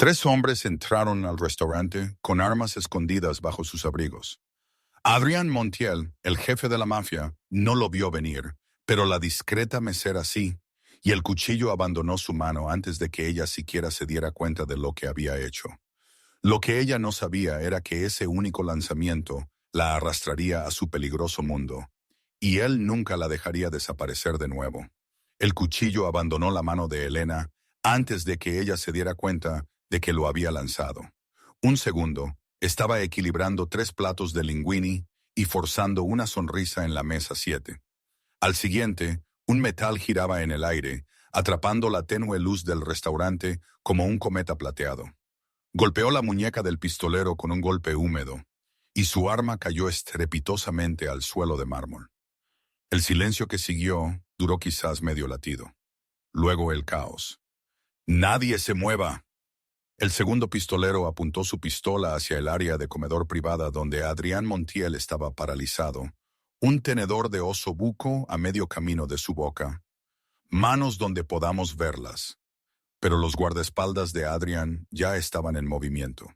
Tres hombres entraron al restaurante con armas escondidas bajo sus abrigos. Adrián Montiel, el jefe de la mafia, no lo vio venir, pero la discreta mesera sí, y el cuchillo abandonó su mano antes de que ella siquiera se diera cuenta de lo que había hecho. Lo que ella no sabía era que ese único lanzamiento la arrastraría a su peligroso mundo, y él nunca la dejaría desaparecer de nuevo. El cuchillo abandonó la mano de Elena antes de que ella se diera cuenta de que lo había lanzado. Un segundo, estaba equilibrando 3 platos de linguini y forzando una sonrisa en la mesa 7. Al siguiente, un metal giraba en el aire, atrapando la tenue luz del restaurante como un cometa plateado. Golpeó la muñeca del pistolero con un golpe húmedo, y su arma cayó estrepitosamente al suelo de mármol. El silencio que siguió duró quizás medio latido. Luego el caos. ¡Nadie se mueva! El segundo pistolero apuntó su pistola hacia el área de comedor privada donde Adrián Montiel estaba paralizado, un tenedor de oso buco a medio camino de su boca. Manos donde podamos verlas. Pero los guardaespaldas de Adrián ya estaban en movimiento.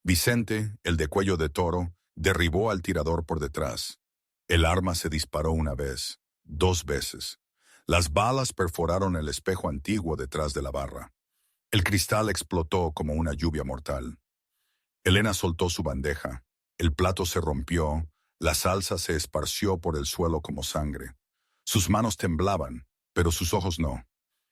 Vicente, el de cuello de toro, derribó al tirador por detrás. El arma se disparó una vez, 2 veces. Las balas perforaron el espejo antiguo detrás de la barra. El cristal explotó como una lluvia mortal. Elena soltó su bandeja. El plato se rompió, la salsa se esparció por el suelo como sangre. Sus manos temblaban, pero sus ojos no.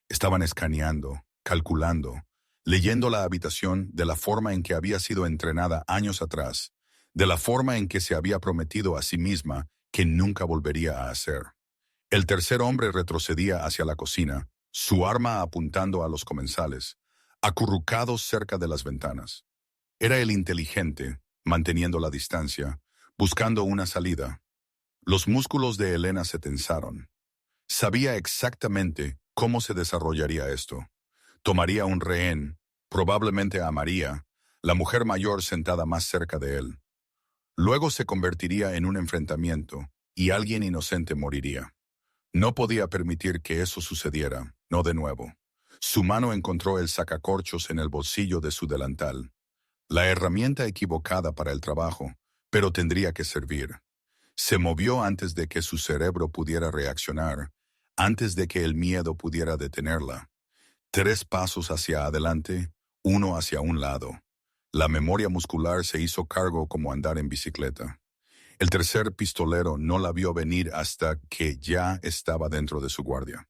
Estaban escaneando, calculando, leyendo la habitación de la forma en que había sido entrenada años atrás, de la forma en que se había prometido a sí misma que nunca volvería a hacer. El tercer hombre retrocedía hacia la cocina, su arma apuntando a los comensales, acurrucados cerca de las ventanas. Era el inteligente, manteniendo la distancia, buscando una salida. Los músculos de Elena se tensaron. Sabía exactamente cómo se desarrollaría esto. Tomaría un rehén, probablemente a María, la mujer mayor sentada más cerca de él. Luego se convertiría en un enfrentamiento, y alguien inocente moriría. No podía permitir que eso sucediera, no de nuevo. Su mano encontró el sacacorchos en el bolsillo de su delantal. La herramienta equivocada para el trabajo, pero tendría que servir. Se movió antes de que su cerebro pudiera reaccionar, antes de que el miedo pudiera detenerla. 3 pasos hacia adelante, 1 hacia un lado. La memoria muscular se hizo cargo como andar en bicicleta. El tercer pistolero no la vio venir hasta que ya estaba dentro de su guardia.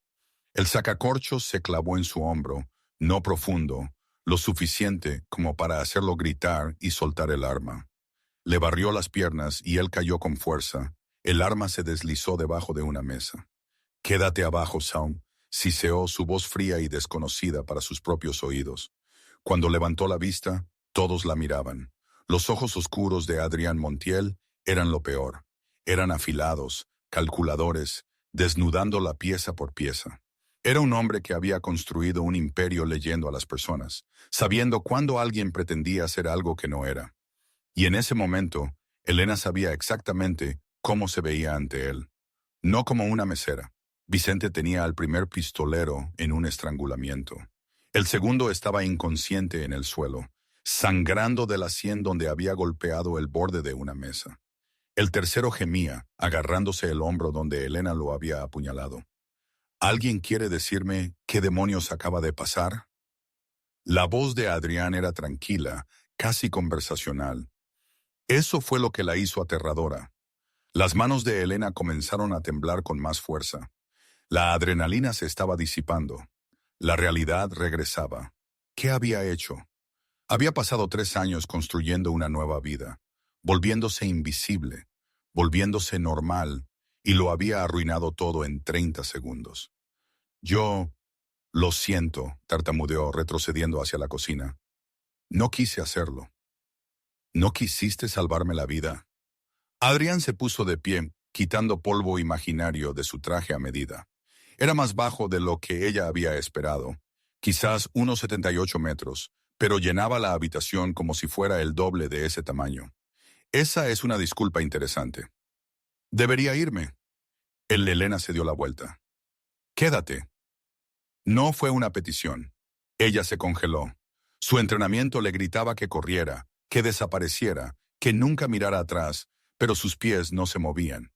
El sacacorchos se clavó en su hombro, no profundo, lo suficiente como para hacerlo gritar y soltar el arma. Le barrió las piernas y él cayó con fuerza. El arma se deslizó debajo de una mesa. «Quédate abajo, Saum», siseó su voz fría y desconocida para sus propios oídos. Cuando levantó la vista, todos la miraban. Los ojos oscuros de Adrián Montiel eran lo peor. Eran afilados, calculadores, desnudando la pieza por pieza. Era un hombre que había construido un imperio leyendo a las personas, sabiendo cuándo alguien pretendía hacer algo que no era. Y en ese momento, Elena sabía exactamente cómo se veía ante él. No como una mesera. Vicente tenía al primer pistolero en un estrangulamiento. El segundo estaba inconsciente en el suelo, sangrando de la sien donde había golpeado el borde de una mesa. El tercero gemía, agarrándose el hombro donde Elena lo había apuñalado. ¿Alguien quiere decirme qué demonios acaba de pasar? La voz de Adrián era tranquila, casi conversacional. Eso fue lo que la hizo aterradora. Las manos de Elena comenzaron a temblar con más fuerza. La adrenalina se estaba disipando. La realidad regresaba. ¿Qué había hecho? Había pasado 3 años construyendo una nueva vida, volviéndose invisible, volviéndose normal, y lo había arruinado todo en 30 segundos. Yo, lo siento, tartamudeó retrocediendo hacia la cocina. No quise hacerlo. ¿No quisiste salvarme la vida? Adrián se puso de pie, quitando polvo imaginario de su traje a medida. Era más bajo de lo que ella había esperado, quizás unos 78 metros, pero llenaba la habitación como si fuera el doble de ese tamaño. Esa es una disculpa interesante. Debería irme. El Elena se dio la vuelta. Quédate. No fue una petición. Ella se congeló. Su entrenamiento le gritaba que corriera, que desapareciera, que nunca mirara atrás, pero sus pies no se movían.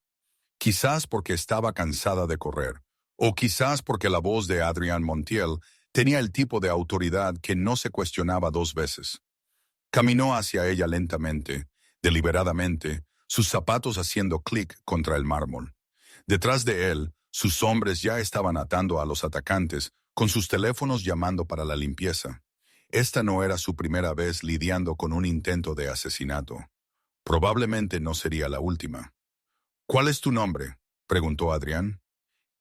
Quizás porque estaba cansada de correr, o quizás porque la voz de Adrian Montiel tenía el tipo de autoridad que no se cuestionaba dos veces. Caminó hacia ella lentamente, deliberadamente, sus zapatos haciendo clic contra el mármol. Detrás de él, sus hombres ya estaban atando a los atacantes, con sus teléfonos llamando para la limpieza. Esta no era su primera vez lidiando con un intento de asesinato. Probablemente no sería la última. ¿Cuál es tu nombre?, preguntó Adrián.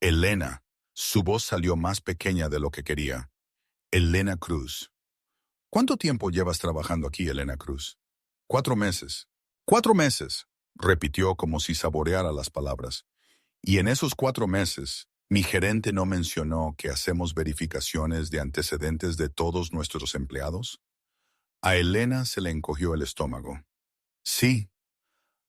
Elena. Su voz salió más pequeña de lo que quería. Elena Cruz. ¿Cuánto tiempo llevas trabajando aquí, Elena Cruz? 4 meses. 4 meses, repitió como si saboreara las palabras. Y en esos 4 meses, mi gerente no mencionó que hacemos verificaciones de antecedentes de todos nuestros empleados. A Elena se le encogió el estómago. Sí.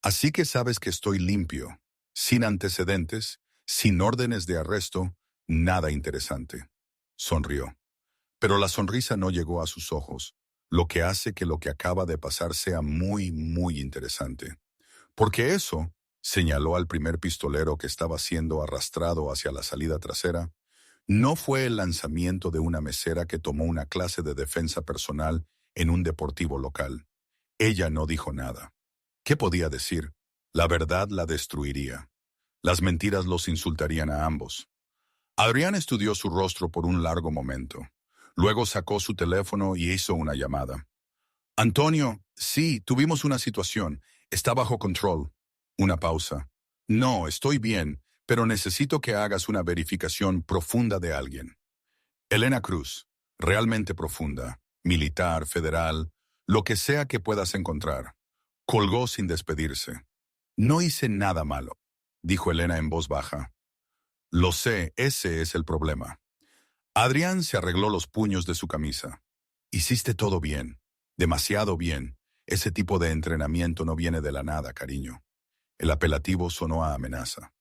Así que sabes que estoy limpio, sin antecedentes, sin órdenes de arresto, nada interesante. Sonrió. Pero la sonrisa no llegó a sus ojos, lo que hace que lo que acaba de pasar sea muy, muy interesante. Porque eso, señaló al primer pistolero que estaba siendo arrastrado hacia la salida trasera, no fue el lanzamiento de una mesera que tomó una clase de defensa personal en un deportivo local. Ella no dijo nada. ¿Qué podía decir? La verdad la destruiría. Las mentiras los insultarían a ambos. Adrián estudió su rostro por un largo momento. Luego sacó su teléfono y hizo una llamada. Antonio, sí, tuvimos una situación. Está bajo control. Una pausa. No, estoy bien, pero necesito que hagas una verificación profunda de alguien. Elena Cruz, realmente profunda, militar, federal, lo que sea que puedas encontrar. Colgó sin despedirse. No hice nada malo, dijo Elena en voz baja. Lo sé, ese es el problema. Adrián se arregló los puños de su camisa. Hiciste todo bien, demasiado bien. Ese tipo de entrenamiento no viene de la nada, cariño. El apelativo sonó a amenaza.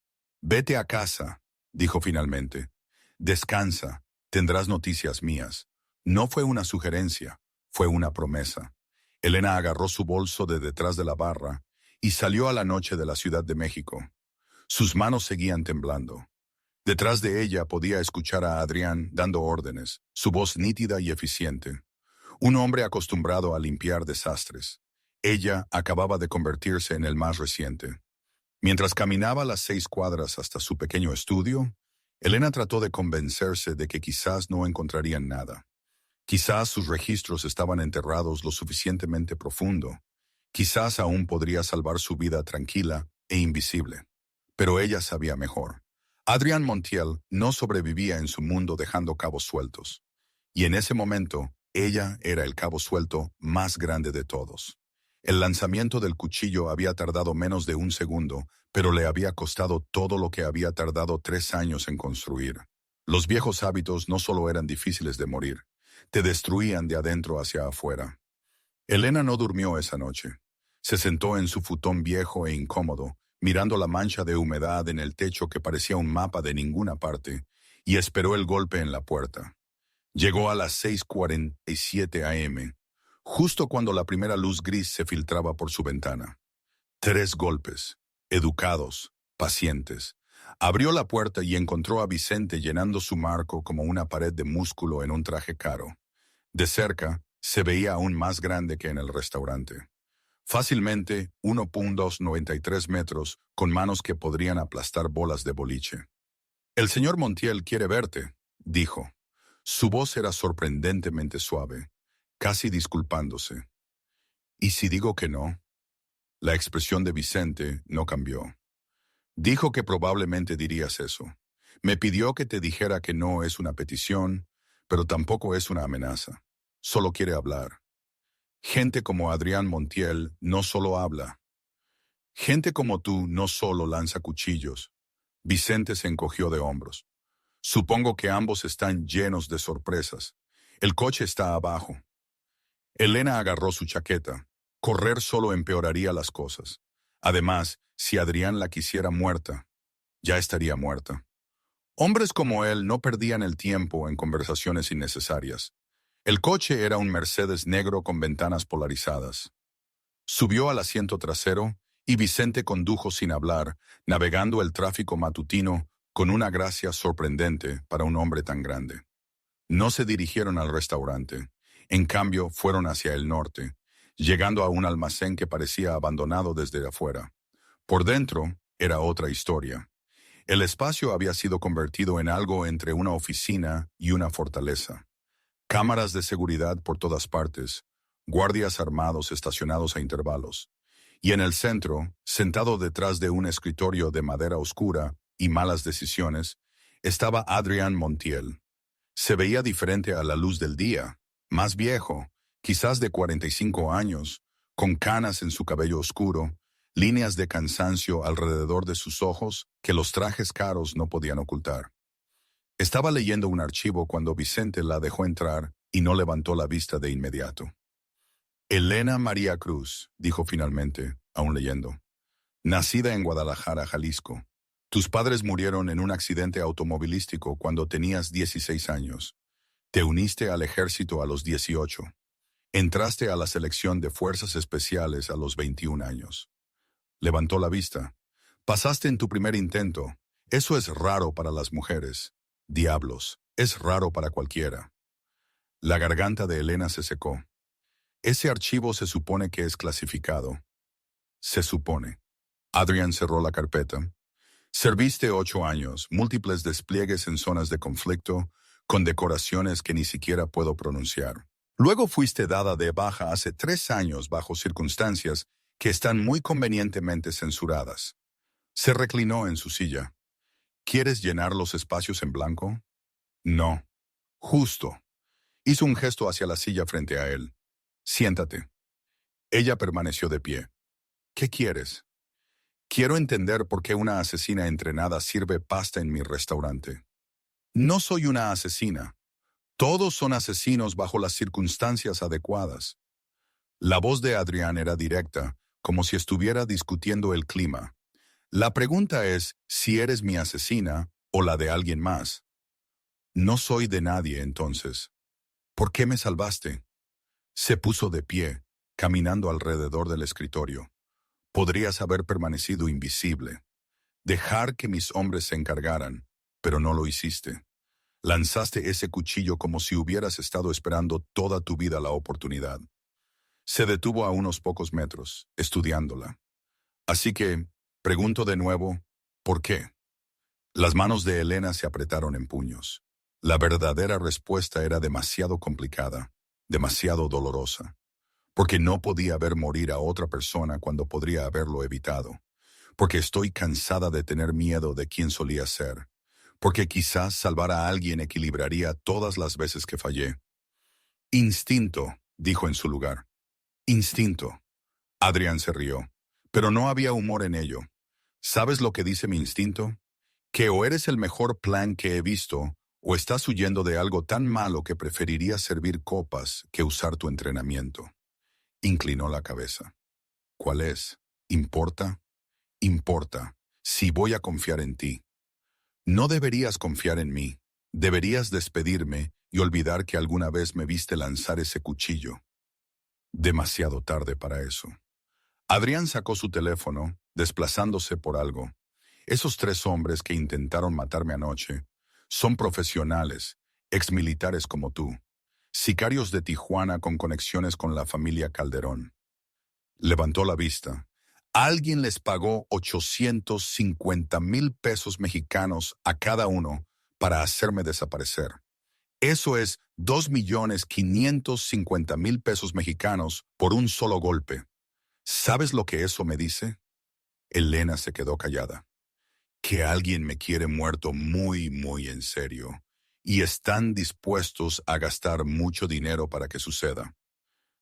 Vete a casa, dijo finalmente. Descansa, tendrás noticias mías. No fue una sugerencia, fue una promesa. Elena agarró su bolso de detrás de la barra y salió a la noche de la Ciudad de México. Sus manos seguían temblando. Detrás de ella podía escuchar a Adrián dando órdenes, su voz nítida y eficiente. Un hombre acostumbrado a limpiar desastres. Ella acababa de convertirse en el más reciente. Mientras caminaba las 6 cuadras hasta su pequeño estudio, Elena trató de convencerse de que quizás no encontrarían nada. Quizás sus registros estaban enterrados lo suficientemente profundo. Quizás aún podría salvar su vida tranquila e invisible. Pero ella sabía mejor. Adrian Montiel no sobrevivía en su mundo dejando cabos sueltos. Y en ese momento, ella era el cabo suelto más grande de todos. El lanzamiento del cuchillo había tardado menos de 1 segundo, pero le había costado todo lo que había tardado 3 años en construir. Los viejos hábitos no solo eran difíciles de morir, te destruían de adentro hacia afuera. Elena no durmió esa noche. Se sentó en su futón viejo e incómodo, mirando la mancha de humedad en el techo que parecía un mapa de ninguna parte, y esperó el golpe en la puerta. Llegó a las 6:47 a.m., justo cuando la primera luz gris se filtraba por su ventana. 3 golpes, educados, pacientes. Abrió la puerta y encontró a Vicente llenando su marco como una pared de músculo en un traje caro. De cerca, se veía aún más grande que en el restaurante. Fácilmente 1.93 metros, con manos que podrían aplastar bolas de boliche. «El señor Montiel quiere verte», dijo. Su voz era sorprendentemente suave, casi disculpándose. «¿Y si digo que no?» La expresión de Vicente no cambió. «Dijo que probablemente dirías eso. Me pidió que te dijera que no es una petición, pero tampoco es una amenaza. Solo quiere hablar. Gente como Adrián Montiel no solo habla. Gente como tú no solo lanza cuchillos». Vicente se encogió de hombros. «Supongo que ambos están llenos de sorpresas. El coche está abajo». Elena agarró su chaqueta. Correr solo empeoraría las cosas. Además, si Adrián la quisiera muerta, ya estaría muerta. Hombres como él no perdían el tiempo en conversaciones innecesarias. El coche era un Mercedes negro con ventanas polarizadas. Subió al asiento trasero y Vicente condujo sin hablar, navegando el tráfico matutino con una gracia sorprendente para un hombre tan grande. No se dirigieron al restaurante. En cambio, fueron hacia el norte, llegando a un almacén que parecía abandonado desde afuera. Por dentro, era otra historia. El espacio había sido convertido en algo entre una oficina y una fortaleza. Cámaras de seguridad por todas partes, guardias armados estacionados a intervalos. Y en el centro, sentado detrás de un escritorio de madera oscura y malas decisiones, estaba Adrián Montiel. Se veía diferente a la luz del día, más viejo, quizás de 45 años, con canas en su cabello oscuro, líneas de cansancio alrededor de sus ojos que los trajes caros no podían ocultar. Estaba leyendo un archivo cuando Vicente la dejó entrar y no levantó la vista de inmediato. Elena María Cruz, dijo finalmente, aún leyendo. Nacida en Guadalajara, Jalisco. Tus padres murieron en un accidente automovilístico cuando tenías 16 años. Te uniste al ejército a los 18. Entraste a la selección de fuerzas especiales a los 21 años. Levantó la vista. Pasaste en tu primer intento. Eso es raro para las mujeres. Diablos, es raro para cualquiera. La garganta de Elena se secó. Ese archivo se supone que es clasificado. Se supone. Adrián cerró la carpeta. Serviste 8 años, múltiples despliegues en zonas de conflicto, con decoraciones que ni siquiera puedo pronunciar. Luego fuiste dada de baja hace 3 años bajo circunstancias que están muy convenientemente censuradas. Se reclinó en su silla. ¿Quieres llenar los espacios en blanco? No. Justo. Hizo un gesto hacia la silla frente a él. Siéntate. Ella permaneció de pie. ¿Qué quieres? Quiero entender por qué una asesina entrenada sirve pasta en mi restaurante. No soy una asesina. Todos son asesinos bajo las circunstancias adecuadas. La voz de Adrián era directa, como si estuviera discutiendo el clima. La pregunta es si eres mi asesina o la de alguien más. No soy de nadie, entonces. ¿Por qué me salvaste? Se puso de pie, caminando alrededor del escritorio. Podrías haber permanecido invisible. Dejar que mis hombres se encargaran, pero no lo hiciste. Lanzaste ese cuchillo como si hubieras estado esperando toda tu vida la oportunidad. Se detuvo a unos pocos metros, estudiándola. Así que, pregunto de nuevo, ¿por qué? Las manos de Elena se apretaron en puños. La verdadera respuesta era demasiado complicada, demasiado dolorosa. Porque no podía ver morir a otra persona cuando podría haberlo evitado. Porque estoy cansada de tener miedo de quién solía ser. Porque quizás salvar a alguien equilibraría todas las veces que fallé. Instinto, dijo en su lugar. Instinto. Adrián se rió, pero no había humor en ello. ¿Sabes lo que dice mi instinto? Que o eres el mejor plan que he visto, o estás huyendo de algo tan malo que preferirías servir copas que usar tu entrenamiento. Inclinó la cabeza. ¿Cuál es? ¿Importa? Importa, si voy a confiar en ti. No deberías confiar en mí. Deberías despedirme y olvidar que alguna vez me viste lanzar ese cuchillo. Demasiado tarde para eso. Adrián sacó su teléfono, desplazándose por algo. Esos 3 hombres que intentaron matarme anoche son profesionales, exmilitares como tú, sicarios de Tijuana con conexiones con la familia Calderón. Levantó la vista. Alguien les pagó 850,000 pesos mexicanos a cada uno para hacerme desaparecer. Eso es 2,550,000 pesos mexicanos por un solo golpe. ¿Sabes lo que eso me dice? Elena se quedó callada. Que alguien me quiere muerto muy, muy en serio, y están dispuestos a gastar mucho dinero para que suceda.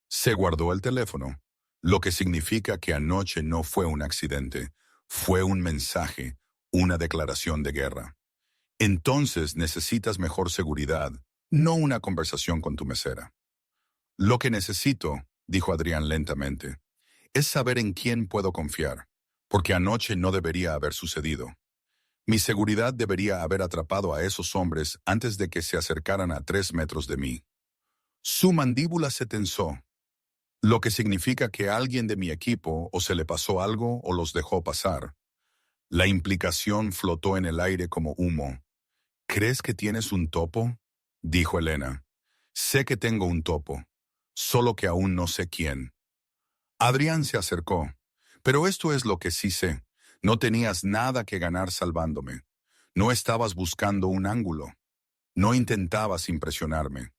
Se guardó el teléfono, lo que significa que anoche no fue un accidente, fue un mensaje, una declaración de guerra. Entonces necesitas mejor seguridad, no una conversación con tu mesera. Lo que necesito, dijo Adrián lentamente, es saber en quién puedo confiar, porque anoche no debería haber sucedido. Mi seguridad debería haber atrapado a esos hombres antes de que se acercaran a 3 metros de mí. Su mandíbula se tensó, lo que significa que alguien de mi equipo o se le pasó algo o los dejó pasar. La implicación flotó en el aire como humo. ¿Crees que tienes un topo?, dijo Elena. Sé que tengo un topo, solo que aún no sé quién. Adrián se acercó. Pero esto es lo que sí sé. No tenías nada que ganar salvándome. No estabas buscando un ángulo. No intentabas impresionarme.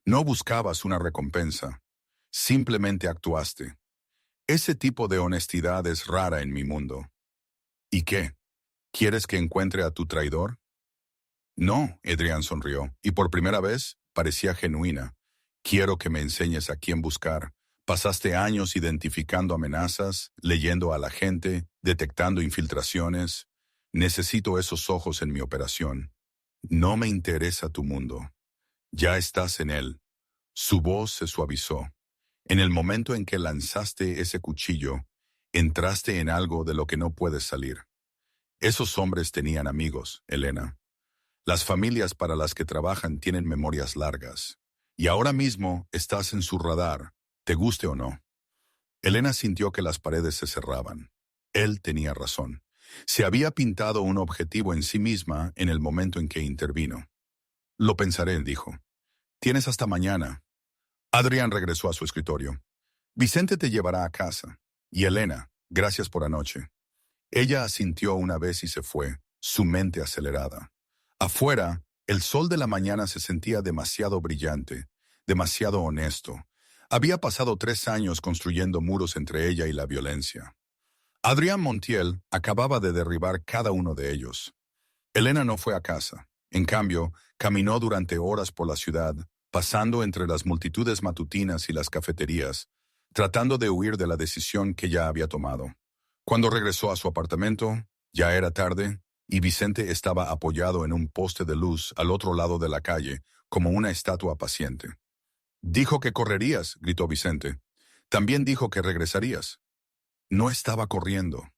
No buscabas una recompensa. Simplemente actuaste. Ese tipo de honestidad es rara en mi mundo. ¿Y qué? ¿Quieres que encuentre a tu traidor? No, Adrián sonrió, y por primera vez parecía genuina. Quiero que me enseñes a quién buscar. Pasaste años identificando amenazas, leyendo a la gente, detectando infiltraciones. Necesito esos ojos en mi operación. No me interesa tu mundo. Ya estás en él. Su voz se suavizó. En el momento en que lanzaste ese cuchillo, entraste en algo de lo que no puedes salir. Esos hombres tenían amigos, Elena. Las familias para las que trabajan tienen memorias largas. Y ahora mismo estás en su radar, te guste o no. Elena sintió que las paredes se cerraban. Él tenía razón. Se había pintado un objetivo en sí misma en el momento en que intervino. Lo pensaré, dijo. Tienes hasta mañana. Adrián regresó a su escritorio. Vicente te llevará a casa. Y Elena, gracias por anoche. Ella asintió una vez y se fue, su mente acelerada. Afuera, el sol de la mañana se sentía demasiado brillante, demasiado honesto. Había pasado 3 años construyendo muros entre ella y la violencia. Adrián Montiel acababa de derribar cada uno de ellos. Elena no fue a casa. En cambio, caminó durante horas por la ciudad, pasando entre las multitudes matutinas y las cafeterías, tratando de huir de la decisión que ya había tomado. Cuando regresó a su apartamento, ya era tarde, y Vicente estaba apoyado en un poste de luz al otro lado de la calle, como una estatua paciente. «Dijo que correrías», gritó Vicente. «También dijo que regresarías». No estaba corriendo.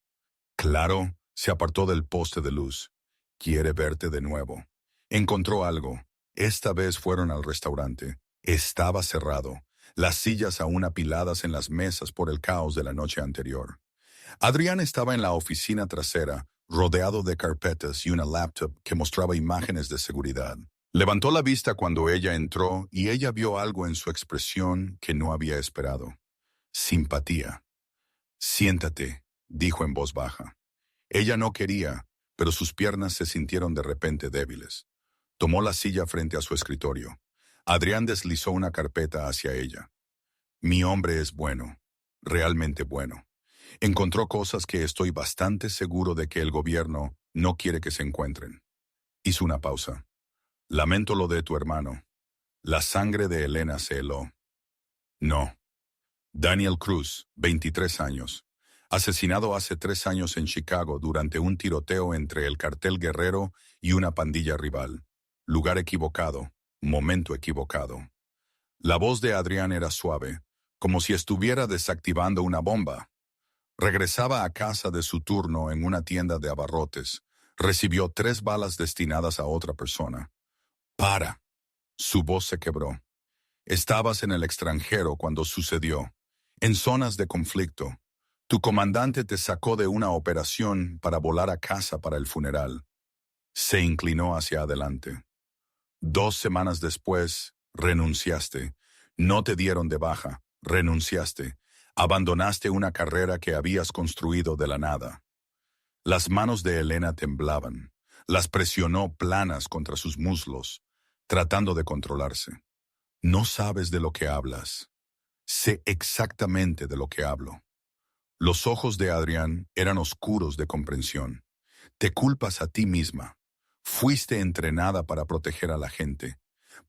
Claro, se apartó del poste de luz. Quiere verte de nuevo. Encontró algo. Esta vez fueron al restaurante. Estaba cerrado, las sillas aún apiladas en las mesas por el caos de la noche anterior. Adrián estaba en la oficina trasera, rodeado de carpetas y una laptop que mostraba imágenes de seguridad. Levantó la vista cuando ella entró y ella vio algo en su expresión que no había esperado. Simpatía. «Siéntate», dijo en voz baja. Ella no quería, pero sus piernas se sintieron de repente débiles. Tomó la silla frente a su escritorio. Adrián deslizó una carpeta hacia ella. «Mi hombre es bueno, realmente bueno. Encontró cosas que estoy bastante seguro de que el gobierno no quiere que se encuentren». Hizo una pausa. «Lamento lo de tu hermano». La sangre de Elena se heló. «No». Daniel Cruz, 23 años. Asesinado hace 3 años en Chicago durante un tiroteo entre el cartel guerrero y una pandilla rival. Lugar equivocado, momento equivocado. La voz de Adrián era suave, como si estuviera desactivando una bomba. Regresaba a casa de su turno en una tienda de abarrotes. Recibió 3 balas destinadas a otra persona. «Para». Su voz se quebró. «Estabas en el extranjero cuando sucedió, en zonas de conflicto. Tu comandante te sacó de una operación para volar a casa para el funeral». Se inclinó hacia adelante. «2 semanas después, renunciaste. No te dieron de baja, renunciaste. Abandonaste una carrera que habías construido de la nada». Las manos de Elena temblaban. Las presionó planas contra sus muslos, tratando de controlarse. «No sabes de lo que hablas». «Sé exactamente de lo que hablo». Los ojos de Adrián eran oscuros de comprensión. «Te culpas a ti misma. Fuiste entrenada para proteger a la gente,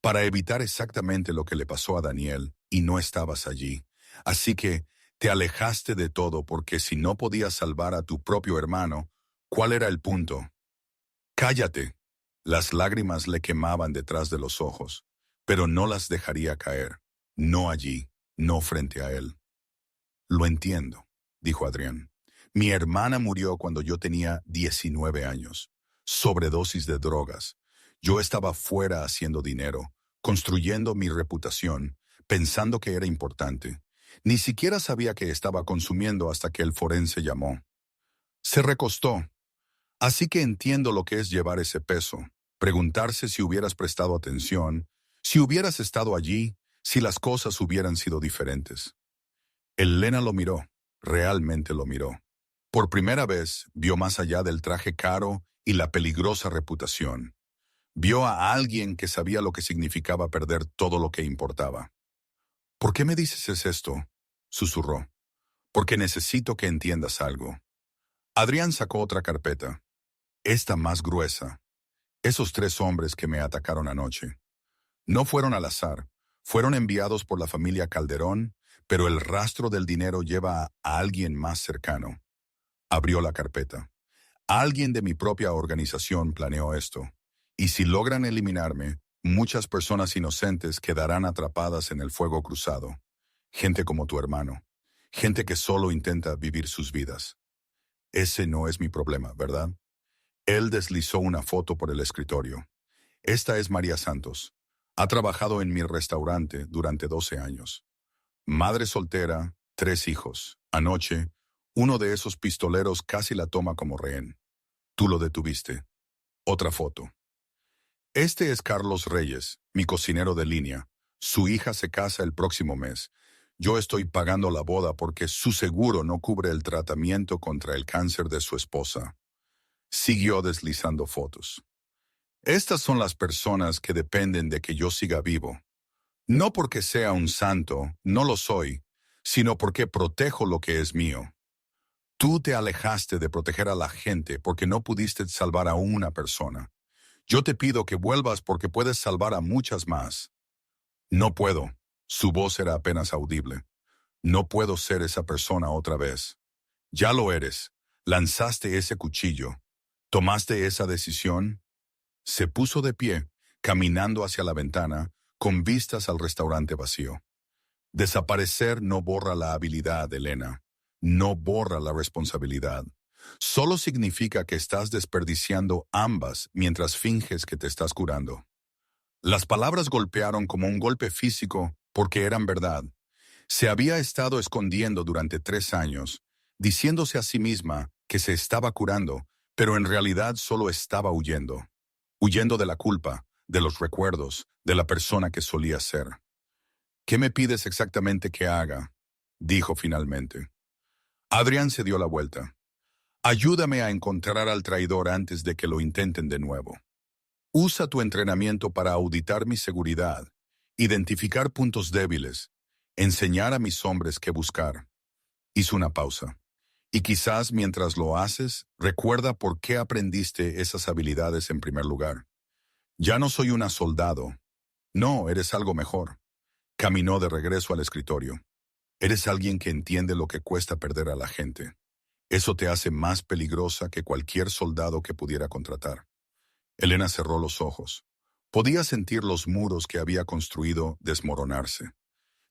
para evitar exactamente lo que le pasó a Daniel, y no estabas allí. Así que te alejaste de todo porque si no podías salvar a tu propio hermano, ¿cuál era el punto?» «Cállate». Las lágrimas le quemaban detrás de los ojos, pero no las dejaría caer. No allí, no frente a él. «Lo entiendo», dijo Adrián. «Mi hermana murió cuando yo tenía 19 años. Sobredosis de drogas. Yo estaba fuera haciendo dinero, construyendo mi reputación, pensando que era importante. Ni siquiera sabía que estaba consumiendo hasta que el forense llamó. Se recostó. Así que entiendo lo que es llevar ese peso, preguntarse si hubieras prestado atención, si hubieras estado allí, si las cosas hubieran sido diferentes. Elena lo miró, realmente lo miró. Por primera vez vio más allá del traje caro y la peligrosa reputación. Vio a alguien que sabía lo que significaba perder todo lo que importaba. ¿Por qué me dices esto?, susurró. Porque necesito que entiendas algo. Adrián sacó otra carpeta. Esta más gruesa. Esos 3 hombres que me atacaron anoche. No fueron al azar. Fueron enviados por la familia Calderón, pero el rastro del dinero lleva a alguien más cercano. Abrió la carpeta. Alguien de mi propia organización planeó esto. Y si logran eliminarme, muchas personas inocentes quedarán atrapadas en el fuego cruzado. Gente como tu hermano. Gente que solo intenta vivir sus vidas. Ese no es mi problema, ¿verdad? Él deslizó una foto por el escritorio. Esta es María Santos. Ha trabajado en mi restaurante durante 12 años. Madre soltera, 3 hijos. Anoche, uno de esos pistoleros casi la toma como rehén. Tú lo detuviste. Otra foto. Este es Carlos Reyes, mi cocinero de línea. Su hija se casa el próximo mes. Yo estoy pagando la boda porque su seguro no cubre el tratamiento contra el cáncer de su esposa. Siguió deslizando fotos. Estas son las personas que dependen de que yo siga vivo. No porque sea un santo, no lo soy, sino porque protejo lo que es mío. Tú te alejaste de proteger a la gente porque no pudiste salvar a una persona. Yo te pido que vuelvas porque puedes salvar a muchas más. No puedo. Su voz era apenas audible. No puedo ser esa persona otra vez. Ya lo eres. Lanzaste ese cuchillo. ¿Tomaste esa decisión? Se puso de pie, caminando hacia la ventana, con vistas al restaurante vacío. Desaparecer no borra la habilidad, Elena. No borra la responsabilidad. Solo significa que estás desperdiciando ambas mientras finges que te estás curando. Las palabras golpearon como un golpe físico porque eran verdad. Se había estado escondiendo durante 3 años, diciéndose a sí misma que se estaba curando, pero en realidad solo estaba huyendo. Huyendo de la culpa, de los recuerdos, de la persona que solía ser. ¿Qué me pides exactamente que haga?, dijo finalmente. Adrián se dio la vuelta. Ayúdame a encontrar al traidor antes de que lo intenten de nuevo. Usa tu entrenamiento para auditar mi seguridad, identificar puntos débiles, enseñar a mis hombres qué buscar. Hizo una pausa. Y quizás mientras lo haces, recuerda por qué aprendiste esas habilidades en primer lugar. Ya no soy una soldado. No, eres algo mejor. Caminó de regreso al escritorio. Eres alguien que entiende lo que cuesta perder a la gente. Eso te hace más peligrosa que cualquier soldado que pudiera contratar. Elena cerró los ojos. Podía sentir los muros que había construido desmoronarse.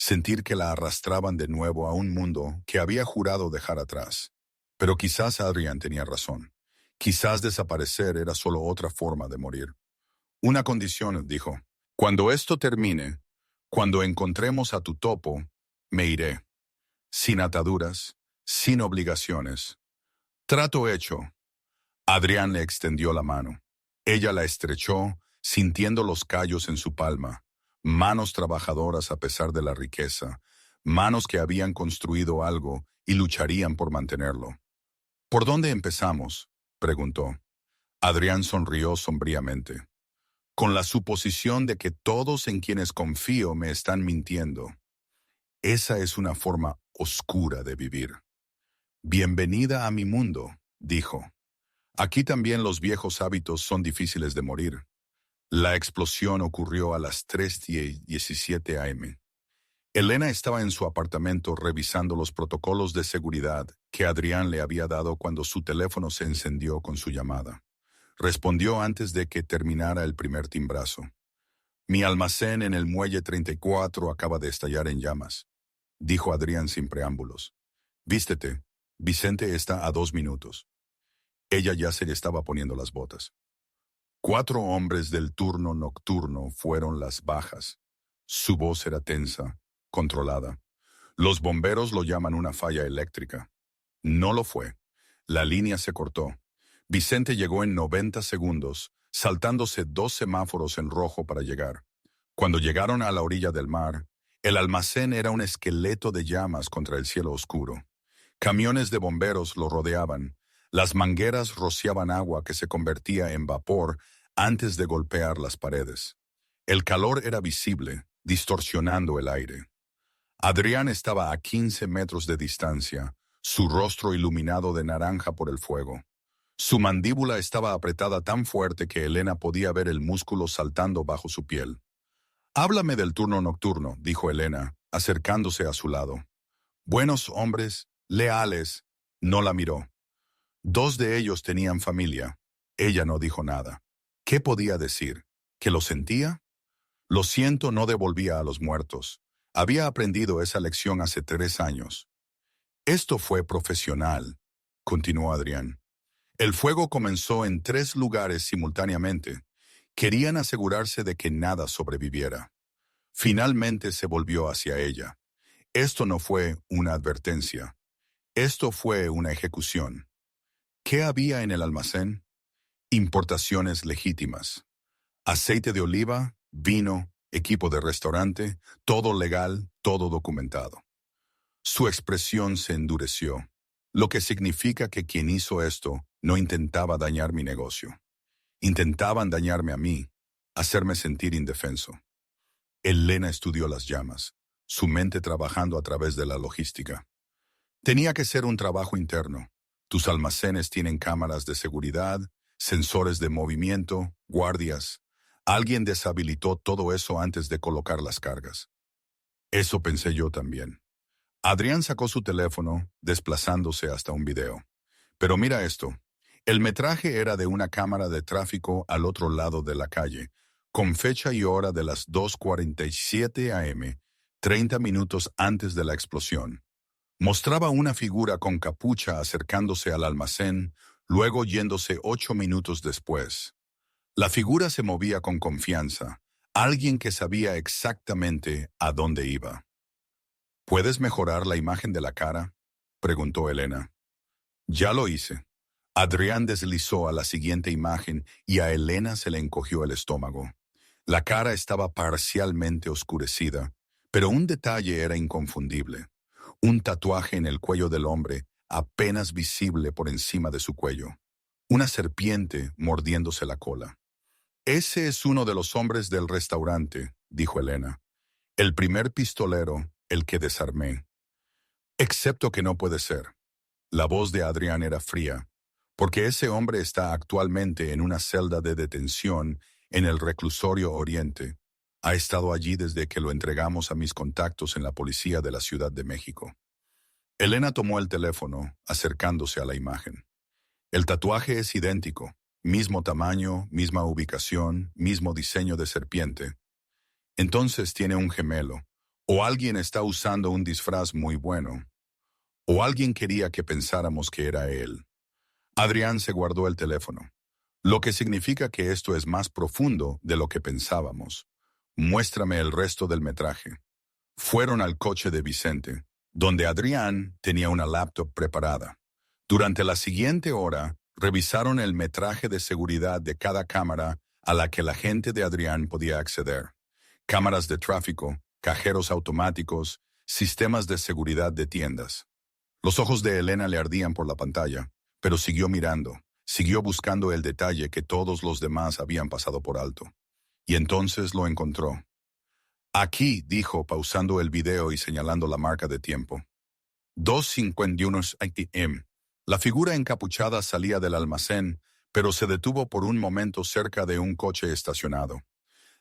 Sentir que la arrastraban de nuevo a un mundo que había jurado dejar atrás. Pero quizás Adrián tenía razón. Quizás desaparecer era solo otra forma de morir. Una condición, dijo. Cuando esto termine, cuando encontremos a tu topo, me iré. Sin ataduras, sin obligaciones. Trato hecho. Adrián le extendió la mano. Ella la estrechó, sintiendo los callos en su palma. Manos trabajadoras a pesar de la riqueza. Manos que habían construido algo y lucharían por mantenerlo. ¿Por dónde empezamos?, preguntó. Adrián sonrió sombríamente. Con la suposición de que todos en quienes confío me están mintiendo. Esa es una forma oscura de vivir. Bienvenida a mi mundo, dijo. Aquí también los viejos hábitos son difíciles de morir. La explosión ocurrió a las 3:17 am. Elena estaba en su apartamento revisando los protocolos de seguridad que Adrián le había dado cuando su teléfono se encendió con su llamada. Respondió antes de que terminara el primer timbrazo. Mi almacén en el muelle 34 acaba de estallar en llamas, dijo Adrián sin preámbulos. Vístete, Vicente está a 2 minutos. Ella ya se le estaba poniendo las botas. 4 hombres del turno nocturno fueron las bajas. Su voz era tensa, controlada. Los bomberos lo llaman una falla eléctrica. No lo fue. La línea se cortó. Vicente llegó en 90 segundos, saltándose 2 semáforos en rojo para llegar. Cuando llegaron a la orilla del mar, el almacén era un esqueleto de llamas contra el cielo oscuro. Camiones de bomberos lo rodeaban. Las mangueras rociaban agua que se convertía en vapor antes de golpear las paredes. El calor era visible, distorsionando el aire. Adrián estaba a 15 metros de distancia, su rostro iluminado de naranja por el fuego. Su mandíbula estaba apretada tan fuerte que Elena podía ver el músculo saltando bajo su piel. «Háblame del turno nocturno», dijo Elena, acercándose a su lado. «Buenos hombres, leales». No la miró. 2 de ellos tenían familia. Ella no dijo nada. ¿Qué podía decir? ¿Que lo sentía? Lo siento no devolvía a los muertos. Había aprendido esa lección hace 3 años. Esto fue profesional, continuó Adrián. El fuego comenzó en 3 lugares simultáneamente. Querían asegurarse de que nada sobreviviera. Finalmente se volvió hacia ella. Esto no fue una advertencia. Esto fue una ejecución. ¿Qué había en el almacén? Importaciones legítimas. Aceite de oliva, vino, equipo de restaurante, todo legal, todo documentado. Su expresión se endureció, lo que significa que quien hizo esto no intentaba dañar mi negocio. Intentaban dañarme a mí, hacerme sentir indefenso. Elena estudió las llamas, su mente trabajando a través de la logística. Tenía que ser un trabajo interno. Tus almacenes tienen cámaras de seguridad, sensores de movimiento, guardias. Alguien deshabilitó todo eso antes de colocar las cargas. Eso pensé yo también. Adrián sacó su teléfono, desplazándose hasta un video. Pero mira esto. El metraje era de una cámara de tráfico al otro lado de la calle, con fecha y hora de las 2:47 a.m., 30 minutos antes de la explosión. Mostraba una figura con capucha acercándose al almacén, luego yéndose 8 minutos después. La figura se movía con confianza, alguien que sabía exactamente a dónde iba. ¿Puedes mejorar la imagen de la cara?, preguntó Elena. Ya lo hice. Adrián deslizó a la siguiente imagen y a Elena se le encogió el estómago. La cara estaba parcialmente oscurecida, pero un detalle era inconfundible. Un tatuaje en el cuello del hombre, apenas visible por encima de su cuello. Una serpiente mordiéndose la cola. Ese es uno de los hombres del restaurante, dijo Elena. El primer pistolero, el que desarmé. Excepto que no puede ser. La voz de Adrián era fría, porque ese hombre está actualmente en una celda de detención en el reclusorio Oriente. Ha estado allí desde que lo entregamos a mis contactos en la policía de la Ciudad de México. Elena tomó el teléfono, acercándose a la imagen. El tatuaje es idéntico, mismo tamaño, misma ubicación, mismo diseño de serpiente. Entonces tiene un gemelo, o alguien está usando un disfraz muy bueno, o alguien quería que pensáramos que era él. Adrián se guardó el teléfono, lo que significa que esto es más profundo de lo que pensábamos. Muéstrame el resto del metraje. Fueron al coche de Vicente, donde Adrián tenía una laptop preparada. Durante la siguiente hora, revisaron el metraje de seguridad de cada cámara a la que la gente de Adrián podía acceder. Cámaras de tráfico, cajeros automáticos, sistemas de seguridad de tiendas. Los ojos de Elena le ardían por la pantalla, pero siguió mirando, siguió buscando el detalle que todos los demás habían pasado por alto. Y entonces lo encontró. Aquí, dijo, pausando el video y señalando la marca de tiempo. 2:51 a.m. La figura encapuchada salía del almacén, pero se detuvo por un momento cerca de un coche estacionado.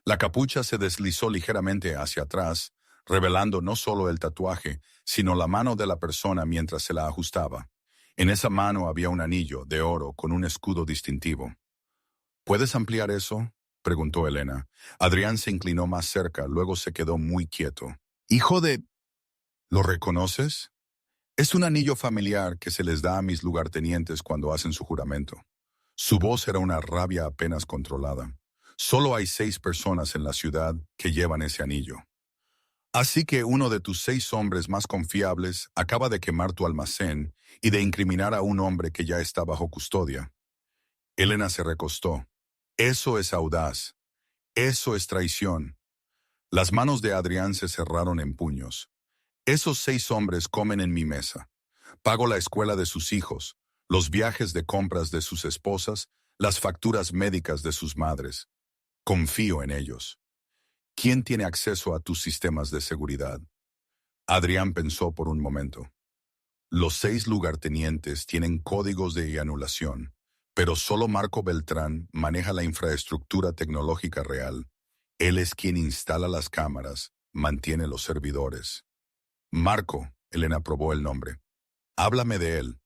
La capucha se deslizó ligeramente hacia atrás, revelando no solo el tatuaje, sino la mano de la persona mientras se la ajustaba. En esa mano había un anillo de oro con un escudo distintivo. ¿Puedes ampliar eso?, preguntó Elena. Adrián se inclinó más cerca, luego se quedó muy quieto. «Hijo de... ¿Lo reconoces? Es un anillo familiar que se les da a mis lugartenientes cuando hacen su juramento. Su voz era una rabia apenas controlada. Solo hay 6 personas en la ciudad que llevan ese anillo. Así que uno de tus 6 hombres más confiables acaba de quemar tu almacén y de incriminar a un hombre que ya está bajo custodia. Elena se recostó. Eso es audaz. Eso es traición. Las manos de Adrián se cerraron en puños. Esos 6 hombres comen en mi mesa. Pago la escuela de sus hijos, los viajes de compras de sus esposas, las facturas médicas de sus madres. Confío en ellos. ¿Quién tiene acceso a tus sistemas de seguridad? Adrián pensó por un momento. Los 6 lugartenientes tienen códigos de anulación, pero solo Marco Beltrán maneja la infraestructura tecnológica real. Él es quien instala las cámaras, mantiene los servidores. Marco, Elena probó el nombre. Háblame de él.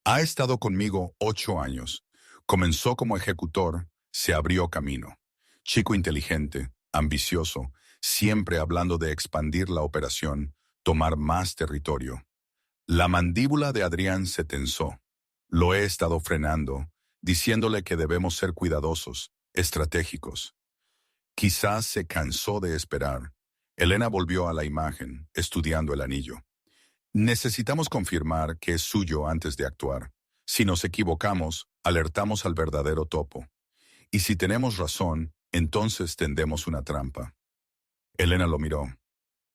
Ha estado conmigo 8 años. Comenzó como ejecutor, se abrió camino. Chico inteligente, ambicioso, siempre hablando de expandir la operación, tomar más territorio. La mandíbula de Adrián se tensó. Lo he estado frenando, diciéndole que debemos ser cuidadosos, estratégicos. Quizás se cansó de esperar. Elena volvió a la imagen, estudiando el anillo. Necesitamos confirmar que es suyo antes de actuar. Si nos equivocamos, alertamos al verdadero topo. Y si tenemos razón, entonces tendemos una trampa. Elena lo miró.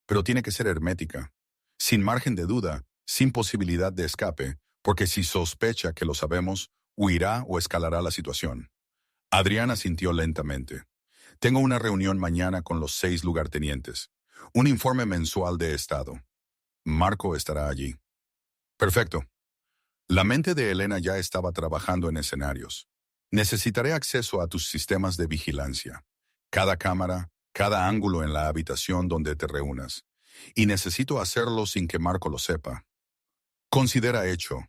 Pero tiene que ser hermética, sin margen de duda, sin posibilidad de escape, porque si sospecha que lo sabemos, huirá o escalará la situación. Adrián asintió lentamente. Tengo una reunión mañana con los 6 lugartenientes. Un informe mensual de estado. Marco estará allí. Perfecto. La mente de Elena ya estaba trabajando en escenarios. Necesitaré acceso a tus sistemas de vigilancia. Cada cámara, cada ángulo en la habitación donde te reúnas. Y necesito hacerlo sin que Marco lo sepa. Considera hecho.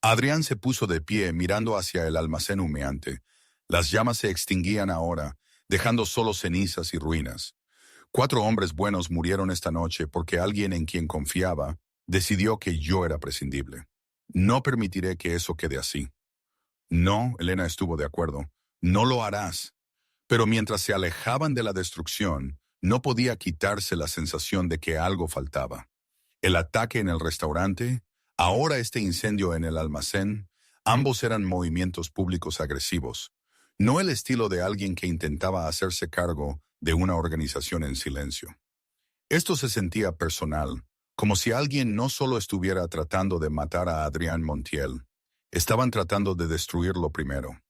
Adrián se puso de pie mirando hacia el almacén humeante. Las llamas se extinguían ahora, dejando solo cenizas y ruinas. 4 hombres buenos murieron esta noche porque alguien en quien confiaba decidió que yo era prescindible. No permitiré que eso quede así. No, Elena estuvo de acuerdo. No lo harás. Pero mientras se alejaban de la destrucción, no podía quitarse la sensación de que algo faltaba. El ataque en el restaurante, ahora este incendio en el almacén, ambos eran movimientos públicos agresivos, no el estilo de alguien que intentaba hacerse cargo de una organización en silencio. Esto se sentía personal, como si alguien no solo estuviera tratando de matar a Adrián Montiel, estaban tratando de destruirlo primero.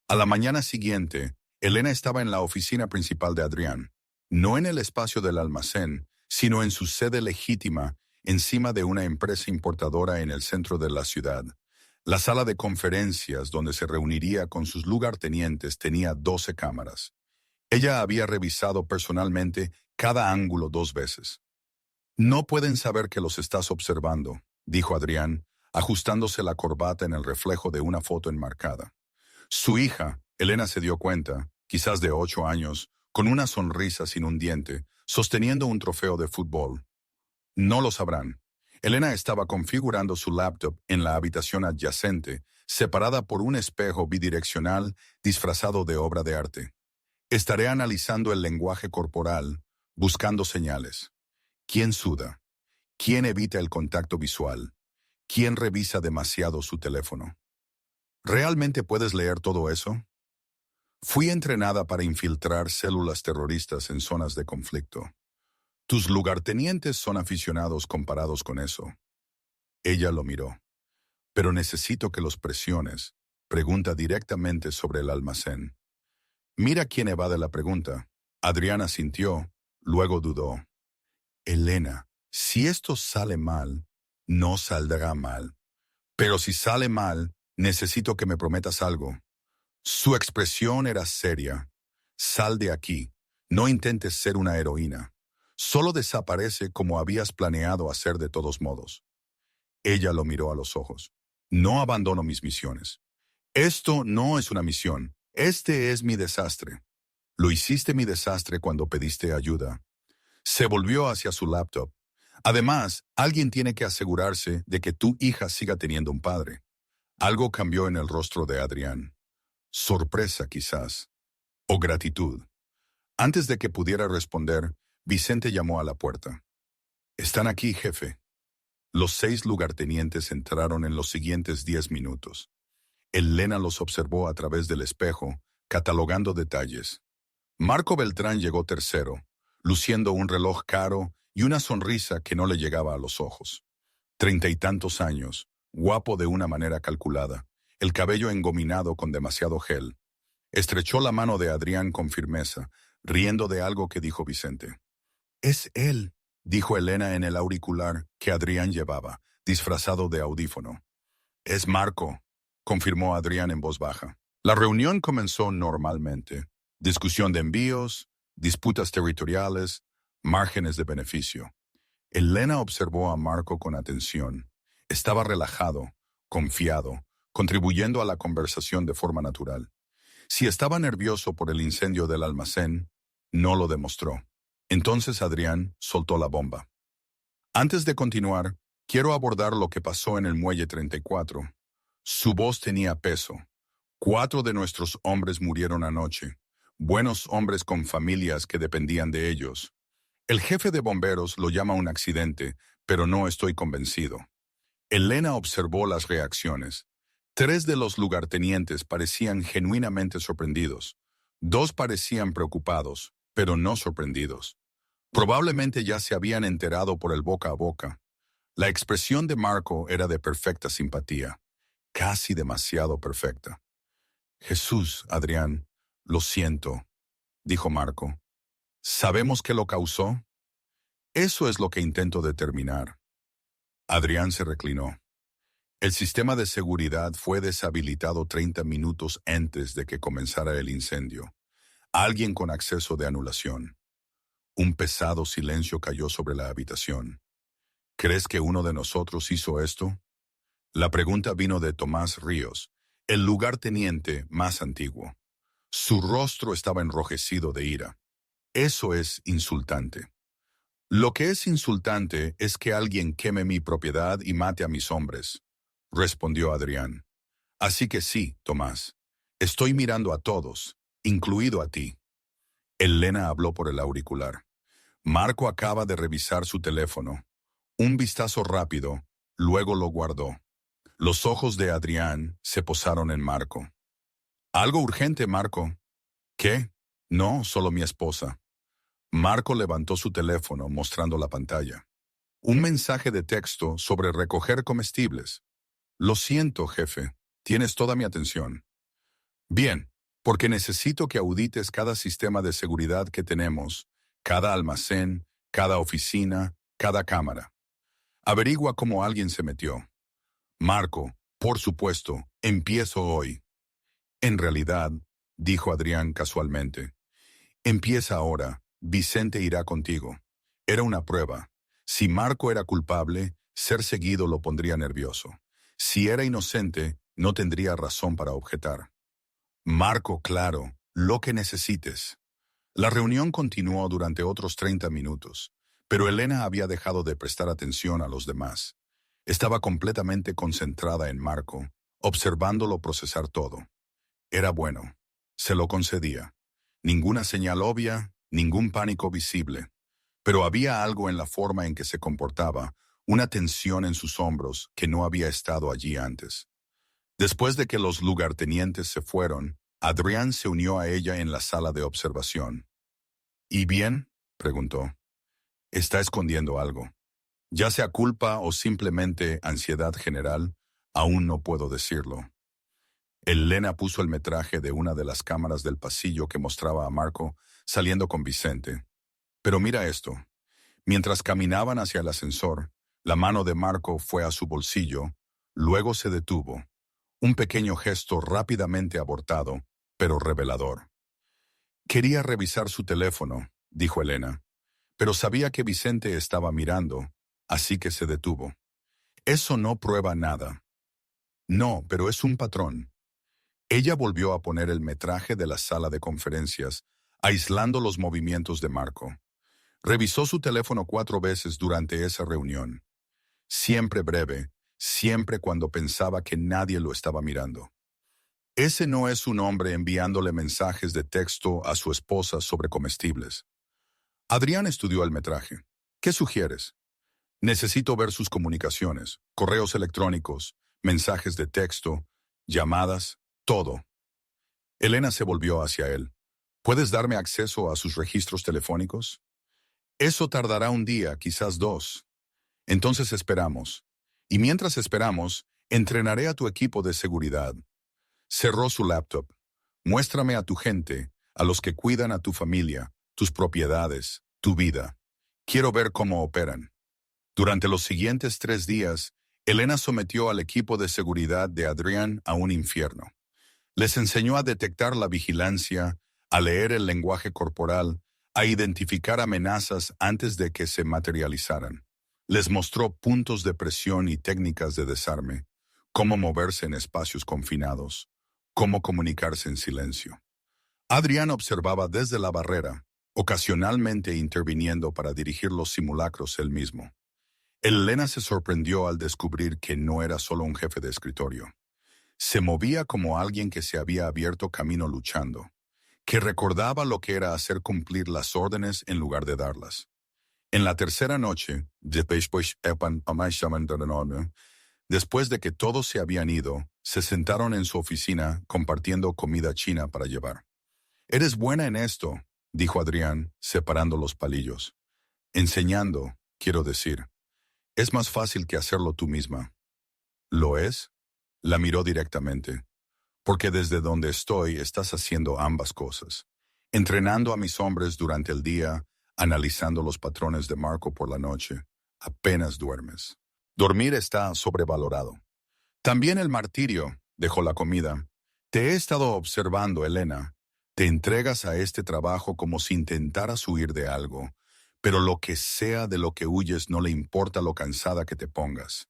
A la mañana siguiente, Elena estaba en la oficina principal de Adrián, no en el espacio del almacén, sino en su sede legítima, encima de una empresa importadora en el centro de la ciudad. La sala de conferencias donde se reuniría con sus lugartenientes tenía 12 cámaras. Ella había revisado personalmente cada ángulo 2 veces. No pueden saber que los estás observando, dijo Adrián, ajustándose la corbata en el reflejo de una foto enmarcada. Su hija, Elena se dio cuenta, quizás de 8 años, con una sonrisa sin un diente, sosteniendo un trofeo de fútbol. No lo sabrán. Elena estaba configurando su laptop en la habitación adyacente, separada por un espejo bidireccional disfrazado de obra de arte. Estaré analizando el lenguaje corporal, buscando señales. ¿Quién suda? ¿Quién evita el contacto visual? ¿Quién revisa demasiado su teléfono? ¿Realmente puedes leer todo eso? Fui entrenada para infiltrar células terroristas en zonas de conflicto. Tus lugartenientes son aficionados comparados con eso. Ella lo miró. Pero necesito que los presiones. Pregunta directamente sobre el almacén. Mira quién evade la pregunta. Adriana sintió, luego dudó. Elena, si esto sale mal, no saldrá mal. Pero si sale mal, necesito que me prometas algo. Su expresión era seria. Sal de aquí. No intentes ser una heroína. Solo desaparece como habías planeado hacer de todos modos. Ella lo miró a los ojos. No abandono mis misiones. Esto no es una misión. Este es mi desastre. Lo hiciste mi desastre cuando pediste ayuda. Se volvió hacia su laptop. Además, alguien tiene que asegurarse de que tu hija siga teniendo un padre. Algo cambió en el rostro de Adrián. Sorpresa, quizás. O gratitud. Antes de que pudiera responder, Vicente llamó a la puerta. «Están aquí, jefe». Los 6 lugartenientes entraron en los siguientes 10 minutos. Elena los observó a través del espejo, catalogando detalles. Marco Beltrán llegó tercero, luciendo un reloj caro y una sonrisa que no le llegaba a los ojos. 30 y tantos años, guapo de una manera calculada, el cabello engominado con demasiado gel. Estrechó la mano de Adrián con firmeza, riendo de algo que dijo Vicente. «Es él», dijo Elena en el auricular que Adrián llevaba, disfrazado de audífono. «Es Marco», confirmó Adrián en voz baja. La reunión comenzó normalmente. Discusión de envíos, disputas territoriales, márgenes de beneficio. Elena observó a Marco con atención. Estaba relajado, confiado, contribuyendo a la conversación de forma natural. Si estaba nervioso por el incendio del almacén, no lo demostró. Entonces Adrián soltó la bomba. «Antes de continuar, quiero abordar lo que pasó en el Muelle 34. Su voz tenía peso. 4 de nuestros hombres murieron anoche. Buenos hombres con familias que dependían de ellos. El jefe de bomberos lo llama un accidente, pero no estoy convencido». Elena observó las reacciones. 3 de los lugartenientes parecían genuinamente sorprendidos. 2 parecían preocupados, pero no sorprendidos. Probablemente ya se habían enterado por el boca a boca. La expresión de Marco era de perfecta simpatía, casi demasiado perfecta. «Jesús, Adrián, lo siento», dijo Marco. «¿Sabemos qué lo causó? Eso es lo que intento determinar». Adrián se reclinó. El sistema de seguridad fue deshabilitado 30 minutos antes de que comenzara el incendio. Alguien con acceso de anulación. Un pesado silencio cayó sobre la habitación. «¿Crees que uno de nosotros hizo esto?» La pregunta vino de Tomás Ríos, el lugarteniente más antiguo. Su rostro estaba enrojecido de ira. «Eso es insultante». «Lo que es insultante es que alguien queme mi propiedad y mate a mis hombres», respondió Adrián. «Así que sí, Tomás, estoy mirando a todos, incluido a ti». Elena habló por el auricular. Marco acaba de revisar su teléfono. Un vistazo rápido, luego lo guardó. Los ojos de Adrián se posaron en Marco. «Algo urgente, Marco». «¿Qué?» «No, solo mi esposa». Marco levantó su teléfono mostrando la pantalla. Un mensaje de texto sobre recoger comestibles. «Lo siento, jefe. Tienes toda mi atención». «Bien, porque necesito que audites cada sistema de seguridad que tenemos, cada almacén, cada oficina, cada cámara. Averigua cómo alguien se metió». «Marco, por supuesto, empiezo hoy». «En realidad», dijo Adrián casualmente, «empieza ahora. Vicente irá contigo». Era una prueba. Si Marco era culpable, ser seguido lo pondría nervioso. Si era inocente, no tendría razón para objetar. «Marco, claro, lo que necesites». La reunión continuó durante otros 30 minutos, pero Elena había dejado de prestar atención a los demás. Estaba completamente concentrada en Marco, observándolo procesar todo. Era bueno. Se lo concedía. Ninguna señal obvia, ningún pánico visible. Pero había algo en la forma en que se comportaba, una tensión en sus hombros que no había estado allí antes. Después de que los lugartenientes se fueron, Adrián se unió a ella en la sala de observación. «¿Y bien?», preguntó. «Está escondiendo algo. Ya sea culpa o simplemente ansiedad general, aún no puedo decirlo». Elena puso el metraje de una de las cámaras del pasillo que mostraba a Marco saliendo con Vicente. «Pero mira esto». Mientras caminaban hacia el ascensor, la mano de Marco fue a su bolsillo, luego se detuvo. Un pequeño gesto rápidamente abortado, pero revelador. «Quería revisar su teléfono», dijo Elena, pero sabía que Vicente estaba mirando, así que se detuvo. «Eso no prueba nada». «No, pero es un patrón». Ella volvió a poner el metraje de la sala de conferencias, aislando los movimientos de Marco. Revisó su teléfono 4 veces durante esa reunión. Siempre breve, siempre cuando pensaba que nadie lo estaba mirando. Ese no es un hombre enviándole mensajes de texto a su esposa sobre comestibles. Adrián estudió el metraje. ¿Qué sugieres? Necesito ver sus comunicaciones, correos electrónicos, mensajes de texto, llamadas, todo. Elena se volvió hacia él. ¿Puedes darme acceso a sus registros telefónicos? Eso tardará un día, quizás dos. Entonces esperamos. Y mientras esperamos, entrenaré a tu equipo de seguridad. Cerró su laptop. Muéstrame a tu gente, a los que cuidan a tu familia, tus propiedades, tu vida. Quiero ver cómo operan. Durante los siguientes 3 días, Elena sometió al equipo de seguridad de Adrián a un infierno. Les enseñó a detectar la vigilancia, a leer el lenguaje corporal, a identificar amenazas antes de que se materializaran. Les mostró puntos de presión y técnicas de desarme, cómo moverse en espacios confinados, cómo comunicarse en silencio. Adrián observaba desde la barrera, ocasionalmente interviniendo para dirigir los simulacros él mismo. Elena se sorprendió al descubrir que no era solo un jefe de escritorio. Se movía como alguien que se había abierto camino luchando, que recordaba lo que era hacer cumplir las órdenes en lugar de darlas. En la tercera noche, después de que todos se habían ido, se sentaron en su oficina compartiendo comida china para llevar. «Eres buena en esto», dijo Adrián, separando los palillos. «Enseñando, quiero decir. Es más fácil que hacerlo tú misma». «¿Lo es?» La miró directamente. «Porque desde donde estoy estás haciendo ambas cosas. Entrenando a mis hombres durante el día, analizando los patrones de Marco por la noche. Apenas duermes. Dormir está sobrevalorado. También el martirio», dejó la comida. «Te he estado observando, Elena. Te entregas a este trabajo como si intentaras huir de algo, pero lo que sea de lo que huyes no le importa lo cansada que te pongas.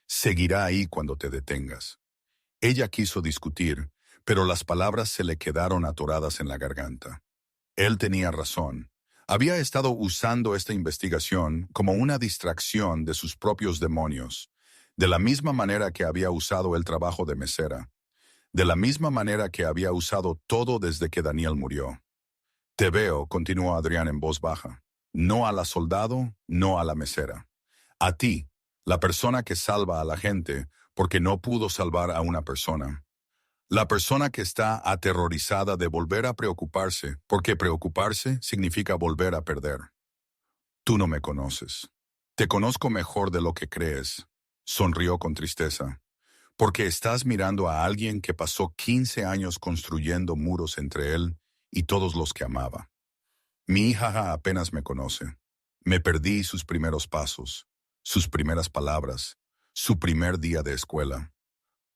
Seguirá ahí cuando te detengas». Ella quiso discutir, pero las palabras se le quedaron atoradas en la garganta. Él tenía razón. Había estado usando esta investigación como una distracción de sus propios demonios, de la misma manera que había usado el trabajo de mesera, de la misma manera que había usado todo desde que Daniel murió. «Te veo», continuó Adrián en voz baja, «no a la soldado, no a la mesera. A ti, la persona que salva a la gente porque no pudo salvar a una persona. La persona que está aterrorizada de volver a preocuparse, porque preocuparse significa volver a perder. Tú no me conoces. Te conozco mejor de lo que crees», sonrió con tristeza, «porque estás mirando a alguien que pasó 15 años construyendo muros entre él y todos los que amaba. Mi hija apenas me conoce. Me perdí sus primeros pasos, sus primeras palabras, su primer día de escuela.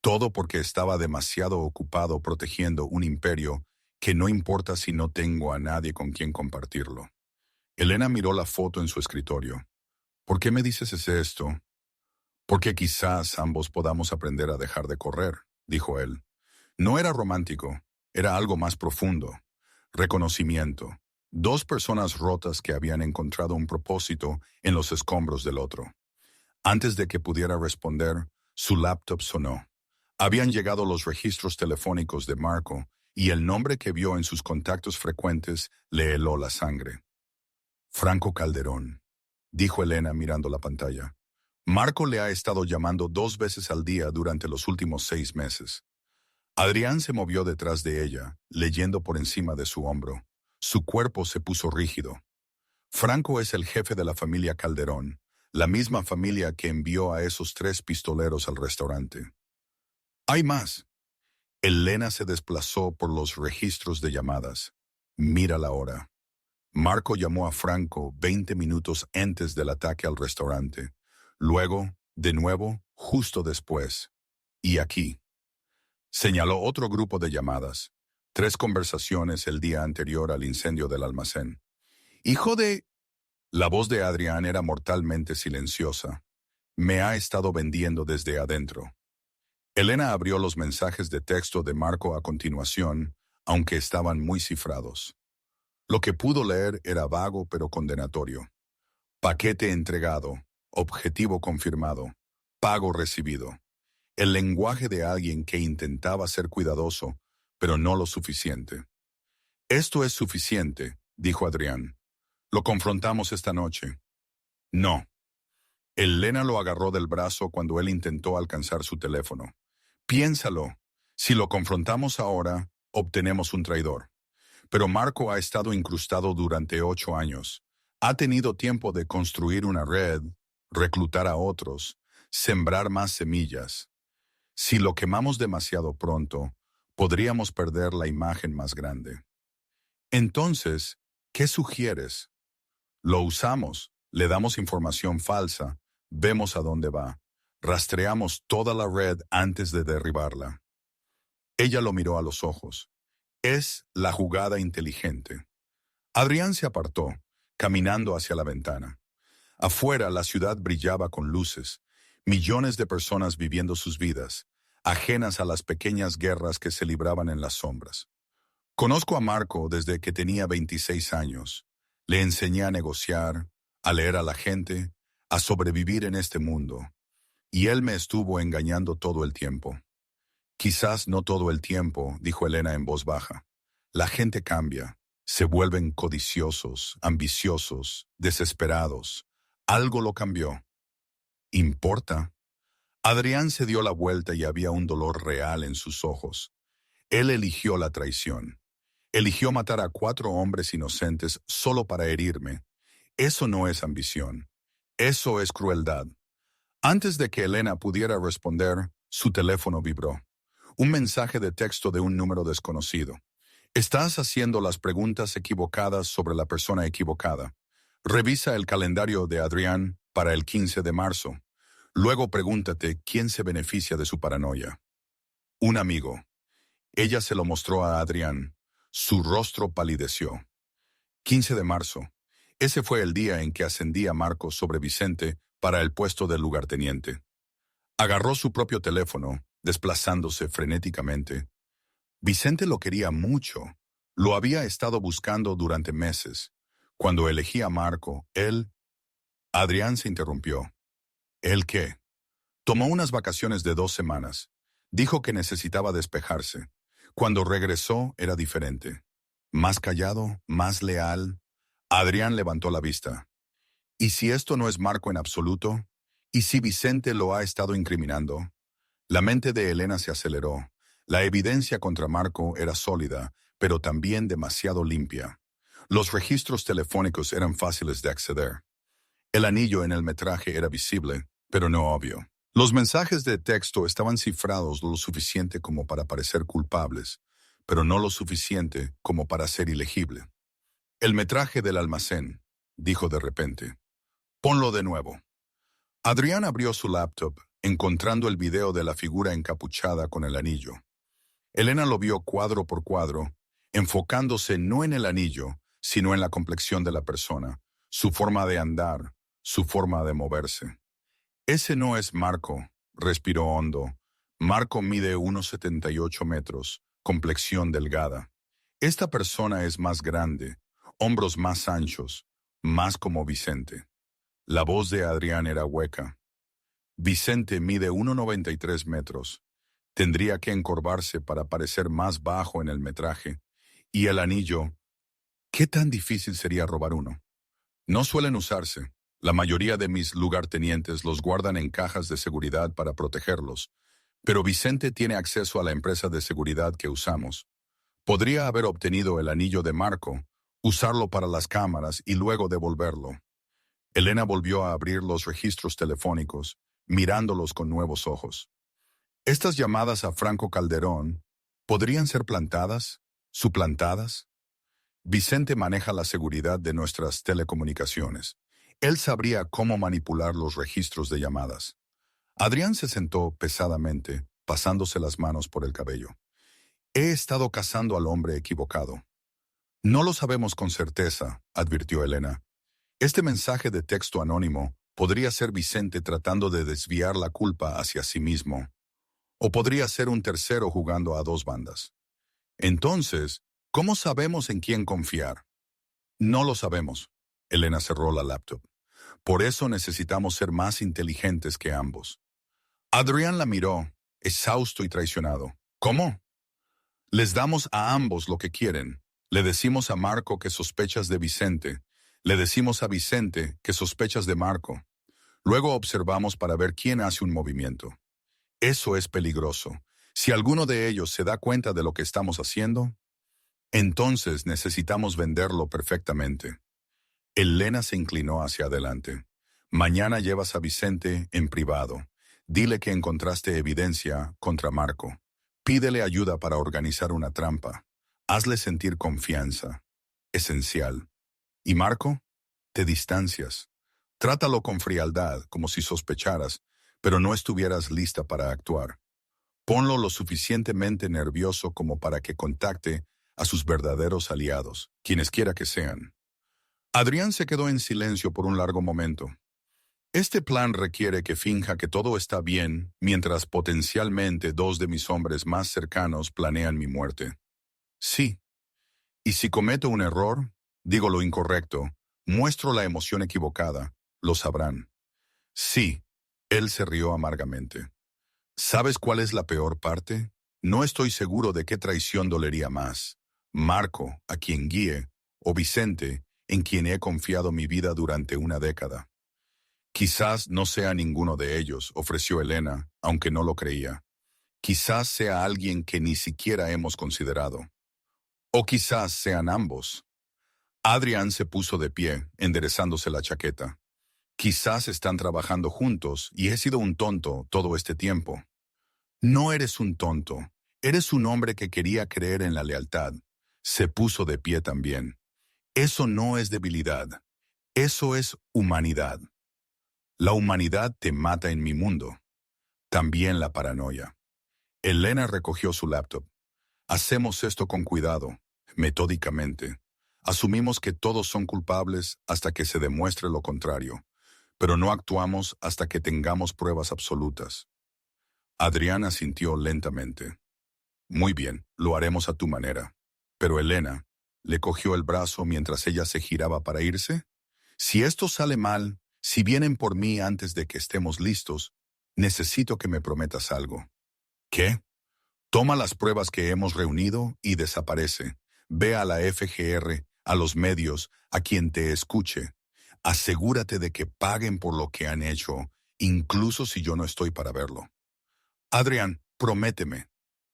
Todo porque estaba demasiado ocupado protegiendo un imperio que no importa si no tengo a nadie con quien compartirlo». Elena miró la foto en su escritorio. «¿Por qué me dices esto?» «Porque quizás ambos podamos aprender a dejar de correr», dijo él. No era romántico, era algo más profundo. Reconocimiento. 2 personas rotas que habían encontrado un propósito en los escombros del otro. Antes de que pudiera responder, su laptop sonó. Habían llegado los registros telefónicos de Marco y el nombre que vio en sus contactos frecuentes le heló la sangre. «Franco Calderón», dijo Elena mirando la pantalla. «Marco le ha estado llamando 2 veces al día durante los últimos 6 meses». Adrián se movió detrás de ella, leyendo por encima de su hombro. Su cuerpo se puso rígido. «Franco es el jefe de la familia Calderón, la misma familia que envió a esos 3 pistoleros al restaurante». «Hay más». Elena se desplazó por los registros de llamadas. «Mira la hora». Marco llamó a Franco 20 minutos antes del ataque al restaurante. Luego, de nuevo, justo después. Y aquí. Señaló otro grupo de llamadas. 3 conversaciones el día anterior al incendio del almacén. «Hijo de...» La voz de Adrián era mortalmente silenciosa. «Me ha estado vendiendo desde adentro». Elena abrió los mensajes de texto de Marco a continuación, aunque estaban muy cifrados. Lo que pudo leer era vago pero condenatorio. «Paquete entregado. Objetivo confirmado. pago recibido. El lenguaje de alguien que intentaba ser cuidadoso, pero no lo suficiente. Esto es suficiente, dijo Adrián. Lo confrontamos esta noche. No. Elena lo agarró del brazo cuando él intentó alcanzar su teléfono. Piénsalo. Si lo confrontamos ahora, obtenemos un traidor. Pero Marco ha estado incrustado durante 8 años. Ha tenido tiempo de construir una red, reclutar a otros, sembrar más semillas. Si lo quemamos demasiado pronto, podríamos perder la imagen más grande. Entonces, ¿qué sugieres? Lo usamos, le damos información falsa, vemos a dónde va, rastreamos toda la red antes de derribarla. Ella lo miró a los ojos. Es la jugada inteligente. Adrián se apartó, caminando hacia la ventana. Afuera la ciudad brillaba con luces, millones de personas viviendo sus vidas, ajenas a las pequeñas guerras que se libraban en las sombras. Conozco a Marco desde que tenía 26 años. Le enseñé a negociar, a leer a la gente, a sobrevivir en este mundo. Y él me estuvo engañando todo el tiempo. Quizás no todo el tiempo, dijo Elena en voz baja. La gente cambia. Se vuelven codiciosos, ambiciosos, desesperados. Algo lo cambió. ¿Importa? Adrián se dio la vuelta y había un dolor real en sus ojos. Él eligió la traición. Eligió matar a 4 hombres inocentes solo para herirme. Eso no es ambición. Eso es crueldad. Antes de que Elena pudiera responder, su teléfono vibró. Un mensaje de texto de un número desconocido. Estás haciendo las preguntas equivocadas sobre la persona equivocada. Revisa el calendario de Adrián para el 15 de marzo. Luego pregúntate quién se beneficia de su paranoia. Un amigo. Ella se lo mostró a Adrián. Su rostro palideció. 15 de marzo. Ese fue el día en que ascendía Marco sobre Vicente para el puesto de lugarteniente. Agarró su propio teléfono, desplazándose frenéticamente. Vicente lo quería mucho. Lo había estado buscando durante meses. Cuando elegí a Marco, él... Adrián se interrumpió. ¿Él qué? Tomó unas vacaciones de 2 semanas. Dijo que necesitaba despejarse. Cuando regresó era diferente. Más callado, más leal. Adrián levantó la vista. ¿Y si esto no es Marco en absoluto? ¿Y si Vicente lo ha estado incriminando? La mente de Elena se aceleró. La evidencia contra Marco era sólida, pero también demasiado limpia. Los registros telefónicos eran fáciles de acceder. El anillo en el metraje era visible, pero no obvio. Los mensajes de texto estaban cifrados lo suficiente como para parecer culpables, pero no lo suficiente como para ser ilegible. El metraje del almacén, dijo de repente. Ponlo de nuevo. Adrián abrió su laptop, encontrando el video de la figura encapuchada con el anillo. Elena lo vio cuadro por cuadro, enfocándose no en el anillo, sino en la complexión de la persona, su forma de andar, su forma de moverse. Ese no es Marco, respiró hondo. Marco mide 1,78 metros, complexión delgada. Esta persona es más grande, hombros más anchos, más como Vicente. La voz de Adrián era hueca. Vicente mide 1,93 metros. Tendría que encorvarse para parecer más bajo en el metraje. Y el anillo, ¿qué tan difícil sería robar uno? No suelen usarse. La mayoría de mis lugartenientes los guardan en cajas de seguridad para protegerlos. Pero Vicente tiene acceso a la empresa de seguridad que usamos. Podría haber obtenido el anillo de Marco, usarlo para las cámaras y luego devolverlo. Elena volvió a abrir los registros telefónicos, mirándolos con nuevos ojos. Estas llamadas a Franco Calderón, ¿podrían ser plantadas? ¿Suplantadas? Vicente maneja la seguridad de nuestras telecomunicaciones. Él sabría cómo manipular los registros de llamadas. Adrián se sentó pesadamente, pasándose las manos por el cabello. He estado cazando al hombre equivocado. No lo sabemos con certeza, advirtió Elena. Este mensaje de texto anónimo podría ser Vicente tratando de desviar la culpa hacia sí mismo. O podría ser un tercero jugando a 2 bandas. Entonces, ¿cómo sabemos en quién confiar? No lo sabemos. Elena cerró la laptop. Por eso necesitamos ser más inteligentes que ambos. Adrián la miró, exhausto y traicionado. ¿Cómo? Les damos a ambos lo que quieren. Le decimos a Marco que sospechas de Vicente. Le decimos a Vicente que sospechas de Marco. Luego observamos para ver quién hace un movimiento. Eso es peligroso. Si alguno de ellos se da cuenta de lo que estamos haciendo, entonces necesitamos venderlo perfectamente. Elena se inclinó hacia adelante. Mañana llevas a Vicente en privado. Dile que encontraste evidencia contra Marco. Pídele ayuda para organizar una trampa. Hazle sentir confianza. Esencial. ¿Y Marco? Te distancias. Trátalo con frialdad, como si sospecharas, pero no estuvieras lista para actuar. Ponlo lo suficientemente nervioso como para que contacte a sus verdaderos aliados, quienes quiera que sean. Adrián se quedó en silencio por un largo momento. Este plan requiere que finja que todo está bien, mientras potencialmente dos de mis hombres más cercanos planean mi muerte. Sí. Y si cometo un error, digo lo incorrecto, muestro la emoción equivocada, lo sabrán. Sí. Él se rió amargamente. ¿Sabes cuál es la peor parte? No estoy seguro de qué traición dolería más. Marco, a quien guíe, o Vicente, en quien he confiado mi vida durante una década. Quizás no sea ninguno de ellos, ofreció Elena, aunque no lo creía. Quizás sea alguien que ni siquiera hemos considerado. O quizás sean ambos. Adrián se puso de pie, enderezándose la chaqueta. Quizás están trabajando juntos y he sido un tonto todo este tiempo. No eres un tonto. Eres un hombre que quería creer en la lealtad. Se puso de pie también. Eso no es debilidad. Eso es humanidad. La humanidad te mata en mi mundo. También la paranoia. Elena recogió su laptop. Hacemos esto con cuidado, metódicamente. Asumimos que todos son culpables hasta que se demuestre lo contrario, pero no actuamos hasta que tengamos pruebas absolutas. Adriana asintió lentamente. Muy bien, lo haremos a tu manera. Pero Elena, ¿le cogió el brazo mientras ella se giraba para irse? Si esto sale mal, si vienen por mí antes de que estemos listos, necesito que me prometas algo. ¿Qué? Toma las pruebas que hemos reunido y desaparece. Ve a la FGR, a los medios, a quien te escuche. Asegúrate de que paguen por lo que han hecho, incluso si yo no estoy para verlo. Adrián, prométeme.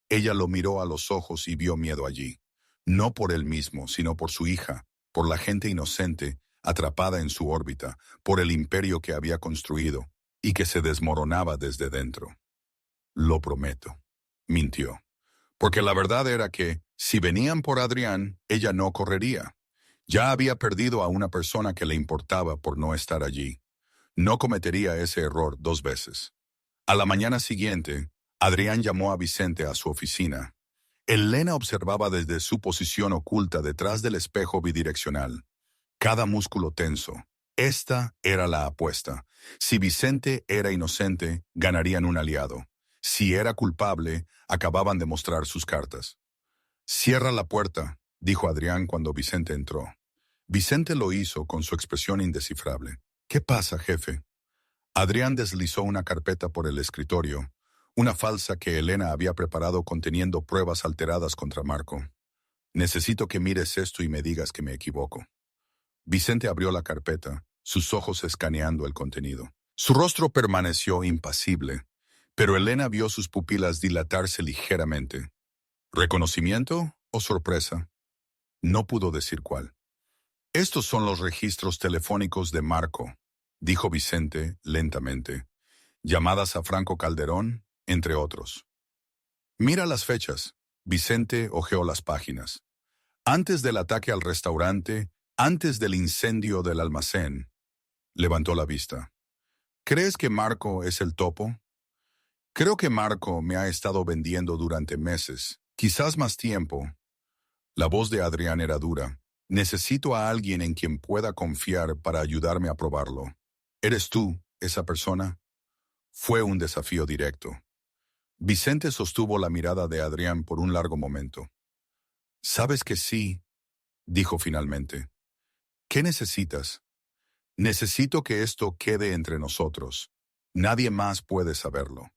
Ella lo miró a los ojos y vio miedo allí. No por él mismo, sino por su hija, por la gente inocente, atrapada en su órbita, por el imperio que había construido y que se desmoronaba desde dentro. Lo prometo. Mintió. Porque la verdad era que, si venían por Adrián, ella no correría. Ya había perdido a una persona que le importaba por no estar allí. No cometería ese error 2 veces. A la mañana siguiente, Adrián llamó a Vicente a su oficina. Elena observaba desde su posición oculta detrás del espejo bidireccional. Cada músculo tenso. Esta era la apuesta. Si Vicente era inocente, ganarían un aliado. Si era culpable, acababan de mostrar sus cartas. «Cierra la puerta», dijo Adrián cuando Vicente entró. Vicente lo hizo con su expresión indescifrable. «¿Qué pasa, jefe?» Adrián deslizó una carpeta por el escritorio, una falsa que Elena había preparado conteniendo pruebas alteradas contra Marco. «Necesito que mires esto y me digas que me equivoco». Vicente abrió la carpeta, sus ojos escaneando el contenido. Su rostro permaneció impasible, pero Elena vio sus pupilas dilatarse ligeramente. ¿Reconocimiento o sorpresa? No pudo decir cuál. «Estos son los registros telefónicos de Marco», dijo Vicente lentamente. «Llamadas a Franco Calderón, entre otros». «Mira las fechas». Vicente hojeó las páginas. Antes del ataque al restaurante, antes del incendio del almacén. Levantó la vista. «¿Crees que Marco es el topo?» «Creo que Marco me ha estado vendiendo durante meses, quizás más tiempo». La voz de Adrián era dura. «Necesito a alguien en quien pueda confiar para ayudarme a probarlo. ¿Eres tú, esa persona?» Fue un desafío directo. Vicente sostuvo la mirada de Adrián por un largo momento. «Sabes que sí», dijo finalmente. «¿Qué necesitas?» «Necesito que esto quede entre nosotros. Nadie más puede saberlo».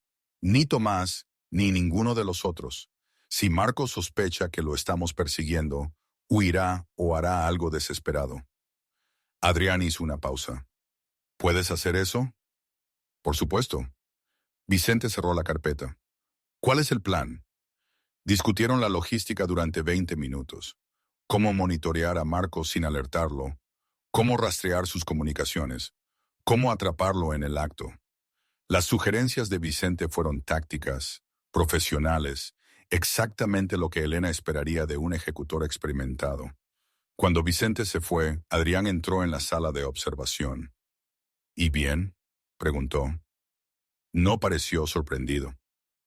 Ni Tomás, ni ninguno de los otros. Si Marcos sospecha que lo estamos persiguiendo, huirá o hará algo desesperado. Adrián hizo una pausa. ¿Puedes hacer eso? Por supuesto. Vicente cerró la carpeta. ¿Cuál es el plan? Discutieron la logística durante 20 minutos. Cómo monitorear a Marcos sin alertarlo, cómo rastrear sus comunicaciones, cómo atraparlo en el acto. Las sugerencias de Vicente fueron tácticas, profesionales, exactamente lo que Elena esperaría de un ejecutor experimentado. Cuando Vicente se fue, Adrián entró en la sala de observación. ¿Y bien?, preguntó. No pareció sorprendido,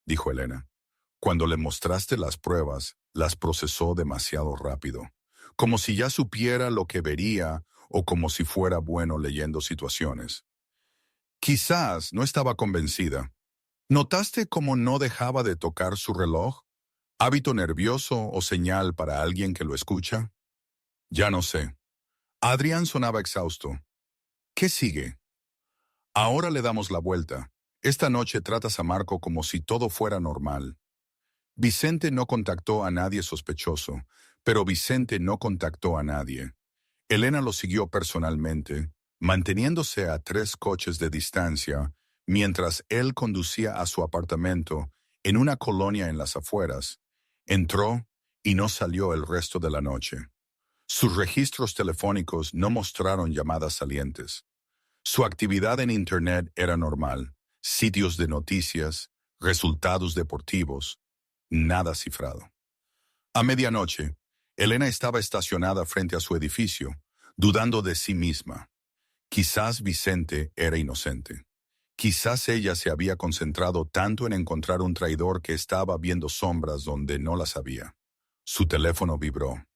dijo Elena. Cuando le mostraste las pruebas, las procesó demasiado rápido, como si ya supiera lo que vería o como si fuera bueno leyendo situaciones. Quizás no estaba convencida. ¿Notaste cómo no dejaba de tocar su reloj? ¿Hábito nervioso o señal para alguien que lo escucha? Ya no sé. Adrián sonaba exhausto. ¿Qué sigue? Ahora le damos la vuelta. Esta noche tratas a Marco como si todo fuera normal. Vicente no contactó a nadie sospechoso, pero Vicente no contactó a nadie. Elena lo siguió personalmente, manteniéndose a 3 coches de distancia, mientras él conducía a su apartamento en una colonia en las afueras. Entró y no salió el resto de la noche. Sus registros telefónicos no mostraron llamadas salientes. Su actividad en Internet era normal, sitios de noticias, resultados deportivos, nada cifrado. A medianoche, Elena estaba estacionada frente a su edificio, dudando de sí misma. Quizás Vicente era inocente. Quizás ella se había concentrado tanto en encontrar un traidor que estaba viendo sombras donde no las había. Su teléfono vibró.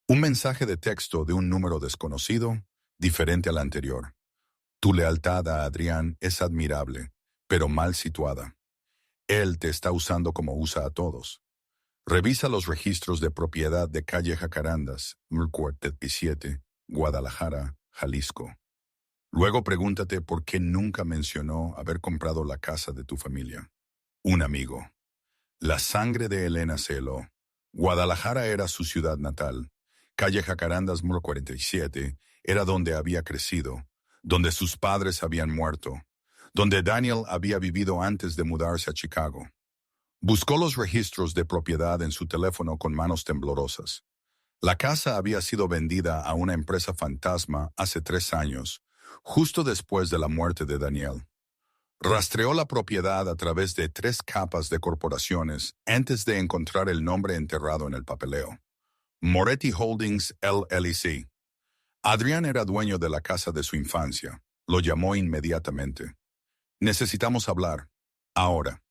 Un mensaje de texto de un número desconocido, diferente al anterior. Tu lealtad a Adrián es admirable, pero mal situada. Él te está usando como usa a todos. Revisa los registros de propiedad de calle Jacarandas, 1047, Guadalajara, Jalisco. Luego pregúntate por qué nunca mencionó haber comprado la casa de tu familia. Un amigo. La sangre de Elena se heló. Guadalajara era su ciudad natal. Calle Jacarandas, 1047, era donde había crecido, donde sus padres habían muerto, donde Daniel había vivido antes de mudarse a Chicago. Buscó los registros de propiedad en su teléfono con manos temblorosas. La casa había sido vendida a una empresa fantasma hace 3 años, justo después de la muerte de Daniel. Rastreó la propiedad a través de 3 capas de corporaciones antes de encontrar el nombre enterrado en el papeleo. Moretti Holdings LLC. Adrián era dueño de la casa de su infancia. Lo llamó inmediatamente. Necesitamos hablar. Ahora.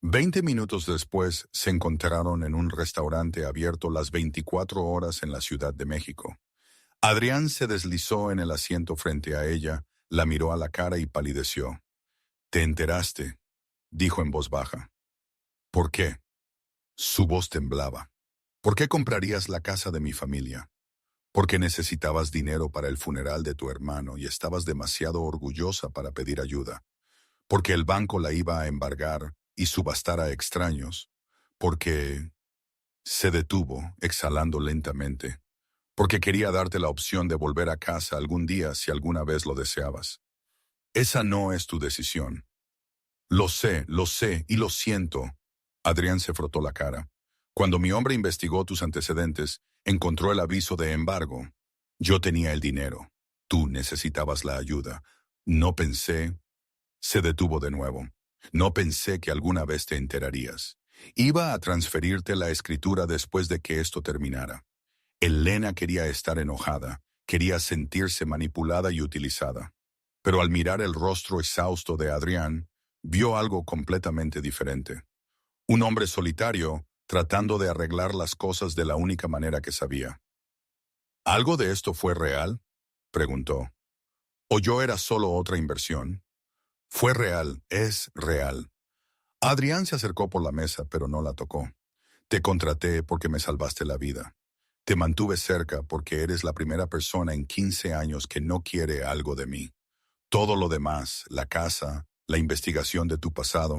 20 minutos después se encontraron en un restaurante abierto las 24 horas en la Ciudad de México. Adrián se deslizó en el asiento frente a ella, la miró a la cara y palideció. «¿Te enteraste?», dijo en voz baja. «¿Por qué?». Su voz temblaba. «¿Por qué comprarías la casa de mi familia?». «Porque necesitabas dinero para el funeral de tu hermano y estabas demasiado orgullosa para pedir ayuda. Porque el banco la iba a embargar y subastar a extraños. Porque…». Se detuvo, exhalando lentamente. «Porque quería darte la opción de volver a casa algún día si alguna vez lo deseabas. Esa no es tu decisión». Lo sé y lo siento». Adrián se frotó la cara. «Cuando mi hombre investigó tus antecedentes, encontró el aviso de embargo. Yo tenía el dinero. Tú necesitabas la ayuda. No pensé…». Se detuvo de nuevo. «No pensé que alguna vez te enterarías. Iba a transferirte la escritura después de que esto terminara». Elena quería estar enojada, quería sentirse manipulada y utilizada. Pero al mirar el rostro exhausto de Adrián, vio algo completamente diferente. Un hombre solitario tratando de arreglar las cosas de la única manera que sabía. «¿Algo de esto fue real?», preguntó. «¿O yo era solo otra inversión?». «Fue real, es real». Adrián se acercó por la mesa, pero no la tocó. «Te contraté porque me salvaste la vida. Te mantuve cerca porque eres la primera persona en 15 años que no quiere algo de mí. Todo lo demás, la casa, la investigación de tu pasado,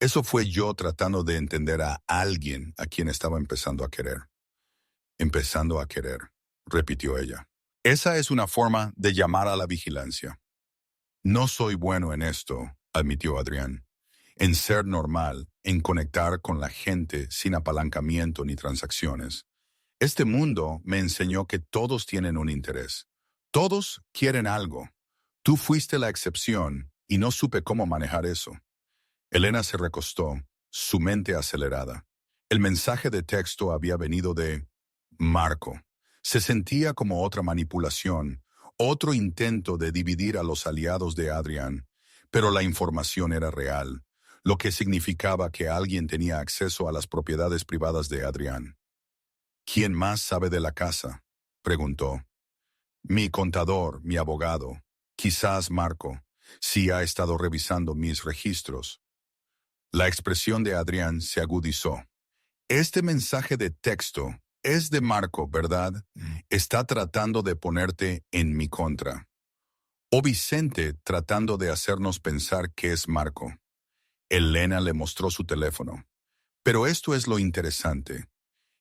Eso fue yo tratando de entender a alguien a quien estaba empezando a querer. Empezando a querer, repitió ella. Esa es una forma de llamar a la vigilancia. No soy bueno en esto, admitió Adrián. En ser normal, en conectar con la gente sin apalancamiento ni transacciones. Este mundo me enseñó que todos tienen un interés. Todos quieren algo. Tú fuiste la excepción y no supe cómo manejar eso. Elena se recostó, su mente acelerada. El mensaje de texto había venido de Marco. Se sentía como otra manipulación, otro intento de dividir a los aliados de Adrián, pero la información era real, lo que significaba que alguien tenía acceso a las propiedades privadas de Adrián. ¿Quién más sabe de la casa?, preguntó. Mi contador, mi abogado, quizás Marco, si ha estado revisando mis registros. La expresión de Adrián se agudizó. Este mensaje de texto es de Marco, ¿verdad? Está tratando de ponerte en mi contra. O Vicente tratando de hacernos pensar que es Marco. Elena le mostró su teléfono. Pero esto es lo interesante.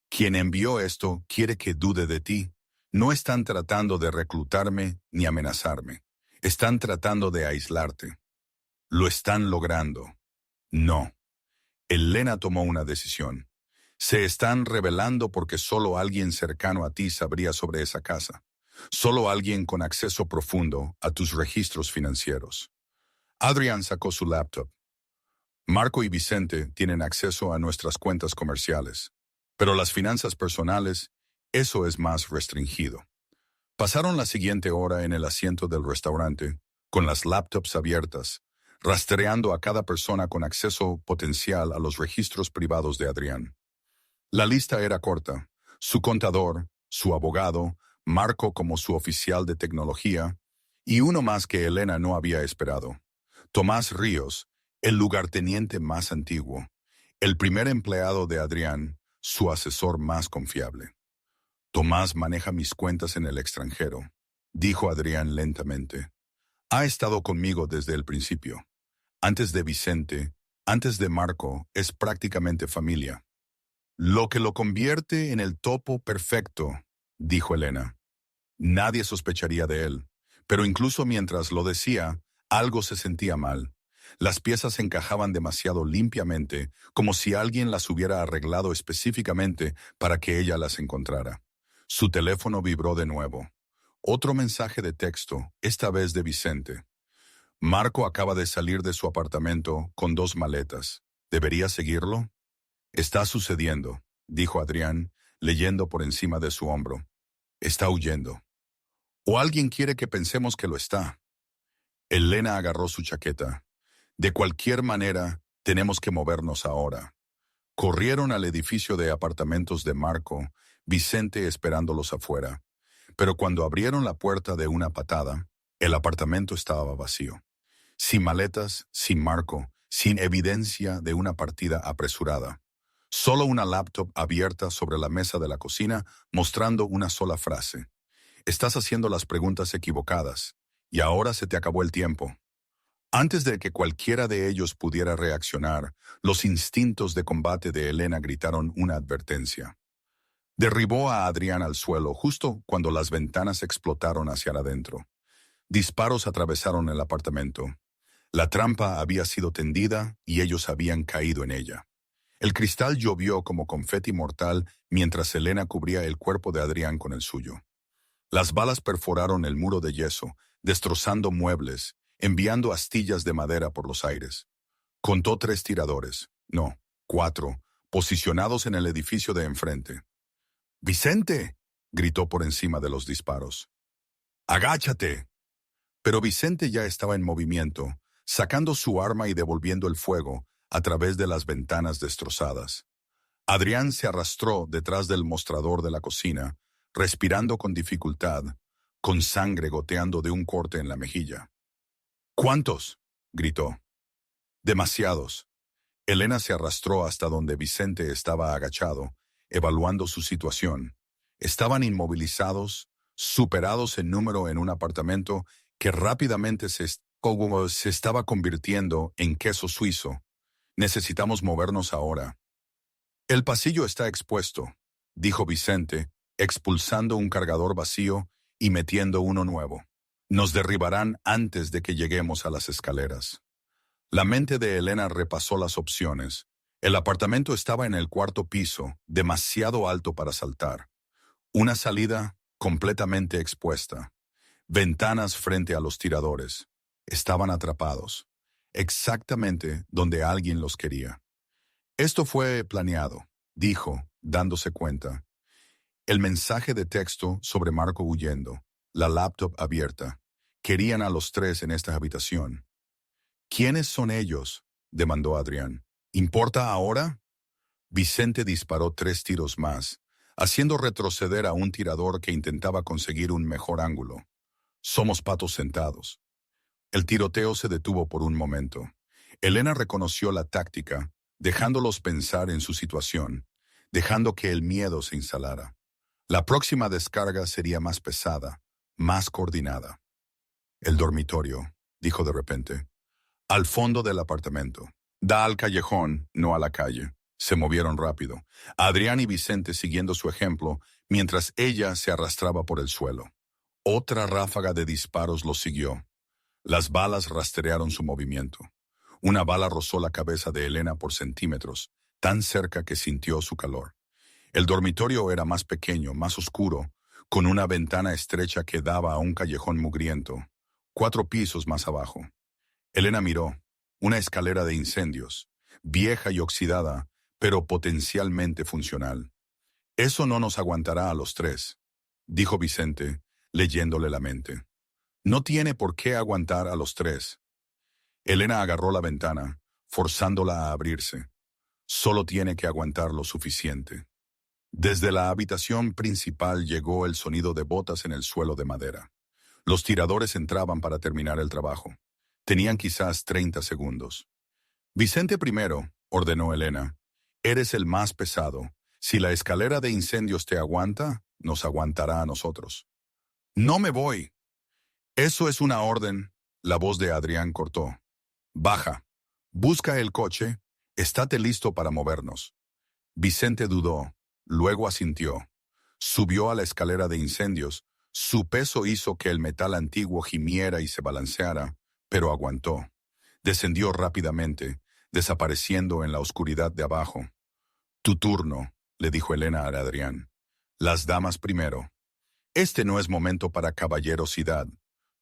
Quien envió esto quiere que dude de ti. No están tratando de reclutarme ni amenazarme. Están tratando de aislarte. ¿Lo están logrando? No. Elena tomó una decisión. Se están revelando porque solo alguien cercano a ti sabría sobre esa casa. Solo alguien con acceso profundo a tus registros financieros. Adrián sacó su laptop. Marco y Vicente tienen acceso a nuestras cuentas comerciales, pero las finanzas personales, eso es más restringido. Pasaron la siguiente hora en el asiento del restaurante, con las laptops abiertas, rastreando a cada persona con acceso potencial a los registros privados de Adrián. La lista era corta. Su contador, su abogado, Marco como su oficial de tecnología, y uno más que Elena no había esperado. Tomás Ríos, el lugarteniente más antiguo, el primer empleado de Adrián, su asesor más confiable. Tomás maneja mis cuentas en el extranjero, dijo Adrián lentamente. Ha estado conmigo desde el principio. Antes de Vicente, antes de Marco, es prácticamente familia. Lo que lo convierte en el topo perfecto, dijo Elena. Nadie sospecharía de él, pero incluso mientras lo decía, algo se sentía mal. Las piezas encajaban demasiado limpiamente, como si alguien las hubiera arreglado específicamente para que ella las encontrara. Su teléfono vibró de nuevo. Otro mensaje de texto, esta vez de Vicente. Marco acaba de salir de su apartamento con 2 maletas. ¿Debería seguirlo? Está sucediendo, dijo Adrián, leyendo por encima de su hombro. Está huyendo. O alguien quiere que pensemos que lo está. Elena agarró su chaqueta. De cualquier manera, tenemos que movernos ahora. Corrieron al edificio de apartamentos de Marco, Vicente esperándolos afuera. Pero cuando abrieron la puerta de una patada, el apartamento estaba vacío. Sin maletas, sin Marco, sin evidencia de una partida apresurada. Solo una laptop abierta sobre la mesa de la cocina mostrando una sola frase. Estás haciendo las preguntas equivocadas, y ahora se te acabó el tiempo. Antes de que cualquiera de ellos pudiera reaccionar, los instintos de combate de Elena gritaron una advertencia. Derribó a Adrián al suelo justo cuando las ventanas explotaron hacia adentro. Disparos atravesaron el apartamento. La trampa había sido tendida y ellos habían caído en ella. El cristal llovió como confeti mortal mientras Elena cubría el cuerpo de Adrián con el suyo. Las balas perforaron el muro de yeso, destrozando muebles, enviando astillas de madera por los aires. Contó 3 tiradores, no, 4, posicionados en el edificio de enfrente. ¡Vicente!, gritó por encima de los disparos. ¡Agáchate! Pero Vicente ya estaba en movimiento, sacando su arma y devolviendo el fuego a través de las ventanas destrozadas. Adrián se arrastró detrás del mostrador de la cocina, respirando con dificultad, con sangre goteando de un corte en la mejilla. ¿Cuántos?, gritó. Demasiados. Elena se arrastró hasta donde Vicente estaba agachado, evaluando su situación. Estaban inmovilizados, superados en número en un apartamento que rápidamente se estaba convirtiendo en queso suizo. Necesitamos movernos ahora. El pasillo está expuesto, dijo Vicente, expulsando un cargador vacío y metiendo uno nuevo. Nos derribarán antes de que lleguemos a las escaleras. La mente de Elena repasó las opciones. El apartamento estaba en el cuarto piso, demasiado alto para saltar. Una salida completamente expuesta. Ventanas frente a los tiradores. Estaban atrapados, exactamente donde alguien los quería. Esto fue planeado, dijo, dándose cuenta. El mensaje de texto sobre Marco huyendo, la laptop abierta. Querían a los tres en esta habitación. ¿Quiénes son ellos?, demandó Adrián. ¿Importa ahora? Vicente disparó 3 tiros más, haciendo retroceder a un tirador que intentaba conseguir un mejor ángulo. Somos patos sentados. El tiroteo se detuvo por un momento. Elena reconoció la táctica, dejándolos pensar en su situación, dejando que el miedo se instalara. La próxima descarga sería más pesada, más coordinada. El dormitorio, dijo de repente. Al fondo del apartamento. Da al callejón, no a la calle. Se movieron rápido. Adrián y Vicente siguiendo su ejemplo, mientras ella se arrastraba por el suelo. Otra ráfaga de disparos los siguió. Las balas rastrearon su movimiento. Una bala rozó la cabeza de Elena por centímetros, tan cerca que sintió su calor. El dormitorio era más pequeño, más oscuro, con una ventana estrecha que daba a un callejón mugriento, 4 pisos más abajo. Elena miró, una escalera de incendios, vieja y oxidada, pero potencialmente funcional. Eso no nos aguantará a los 3, dijo Vicente, leyéndole la mente. No tiene por qué aguantar a los 3. Elena agarró la ventana, forzándola a abrirse. Solo tiene que aguantar lo suficiente. Desde la habitación principal llegó el sonido de botas en el suelo de madera. Los tiradores entraban para terminar el trabajo. Tenían quizás 30 segundos. Vicente primero, ordenó Elena. Eres el más pesado. Si la escalera de incendios te aguanta, nos aguantará a nosotros. No me voy. Eso es una orden. La voz de Adrián cortó. Baja. Busca el coche. Estate listo para movernos. Vicente dudó. Luego asintió. Subió a la escalera de incendios. Su peso hizo que el metal antiguo gimiera y se balanceara, pero aguantó. Descendió rápidamente, desapareciendo en la oscuridad de abajo. Tu turno, le dijo Elena a Adrián. Las damas primero. Este no es momento para caballerosidad.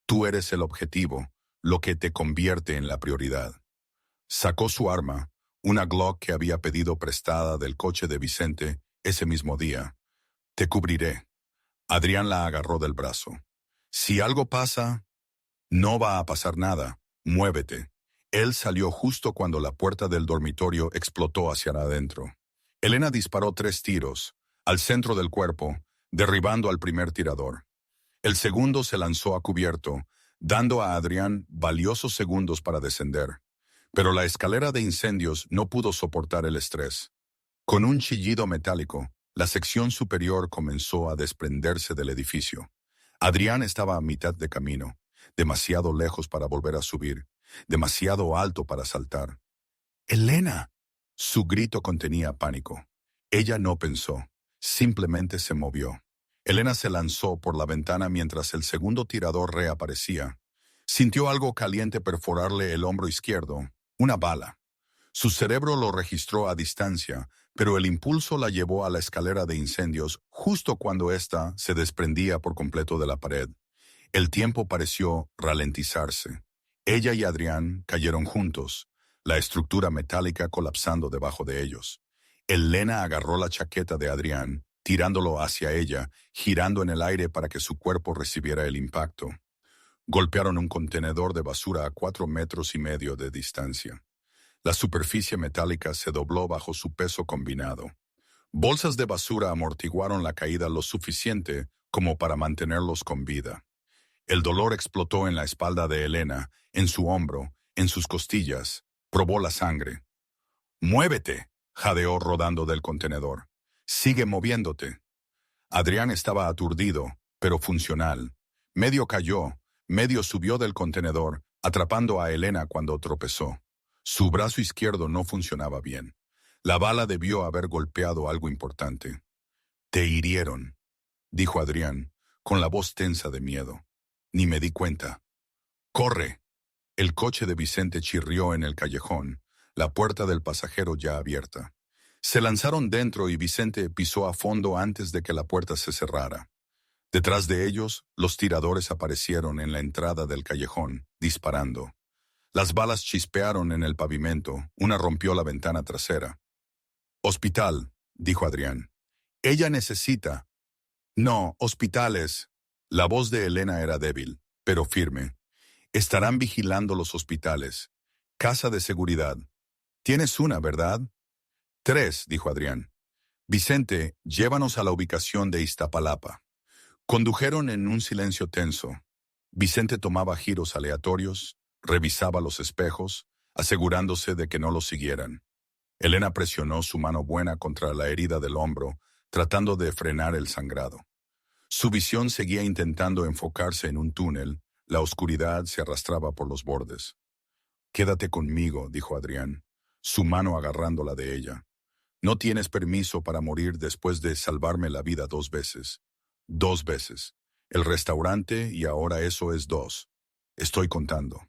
Tú eres el objetivo, lo que te convierte en la prioridad. Sacó su arma, una Glock que había pedido prestada del coche de Vicente ese mismo día. Te cubriré. Adrián la agarró del brazo. Si algo pasa, no va a pasar nada. Muévete. Él salió justo cuando la puerta del dormitorio explotó hacia adentro. Elena disparó 3 tiros, al centro del cuerpo, derribando al primer tirador. El segundo se lanzó a cubierto, dando a Adrián valiosos segundos para descender. Pero la escalera de incendios no pudo soportar el estrés. Con un chillido metálico, la sección superior comenzó a desprenderse del edificio. Adrián estaba a mitad de camino, demasiado lejos para volver a subir, demasiado alto para saltar. ¡Elena! Su grito contenía pánico. Ella no pensó, simplemente se movió. Elena se lanzó por la ventana mientras el segundo tirador reaparecía. Sintió algo caliente perforarle el hombro izquierdo, una bala. Su cerebro lo registró a distancia, pero el impulso la llevó a la escalera de incendios justo cuando ésta se desprendía por completo de la pared. El tiempo pareció ralentizarse. Ella y Adrián cayeron juntos, la estructura metálica colapsando debajo de ellos. Elena agarró la chaqueta de Adrián, tirándolo hacia ella, girando en el aire para que su cuerpo recibiera el impacto. Golpearon un contenedor de basura a 4,5 metros de distancia. La superficie metálica se dobló bajo su peso combinado. Bolsas de basura amortiguaron la caída lo suficiente como para mantenerlos con vida. El dolor explotó en la espalda de Elena, en su hombro, en sus costillas. Probó la sangre. «¡Muévete!», jadeó rodando del contenedor. «Sigue moviéndote». Adrián estaba aturdido, pero funcional. Medio cayó, medio subió del contenedor, atrapando a Elena cuando tropezó. Su brazo izquierdo no funcionaba bien. La bala debió haber golpeado algo importante. «Te hirieron», dijo Adrián, con la voz tensa de miedo. Ni me di cuenta. «¡Corre!». El coche de Vicente chirrió en el callejón, la puerta del pasajero ya abierta. Se lanzaron dentro y Vicente pisó a fondo antes de que la puerta se cerrara. Detrás de ellos, los tiradores aparecieron en la entrada del callejón, disparando. Las balas chispearon en el pavimento, una rompió la ventana trasera. «Hospital», dijo Adrián. «Ella necesita». «No, hospitales». La voz de Elena era débil, pero firme. «Estarán vigilando los hospitales. Casa de seguridad. Tienes una, ¿verdad?». «3», dijo Adrián. «Vicente, llévanos a la ubicación de Iztapalapa». Condujeron en un silencio tenso. Vicente tomaba giros aleatorios, revisaba los espejos, asegurándose de que no lo siguieran. Elena presionó su mano buena contra la herida del hombro, tratando de frenar el sangrado. Su visión seguía intentando enfocarse en un túnel, la oscuridad se arrastraba por los bordes. «Quédate conmigo», dijo Adrián, su mano agarrando la de ella. «No tienes permiso para morir después de salvarme la vida 2 veces. 2 veces. El restaurante y ahora eso es 2. Estoy contando».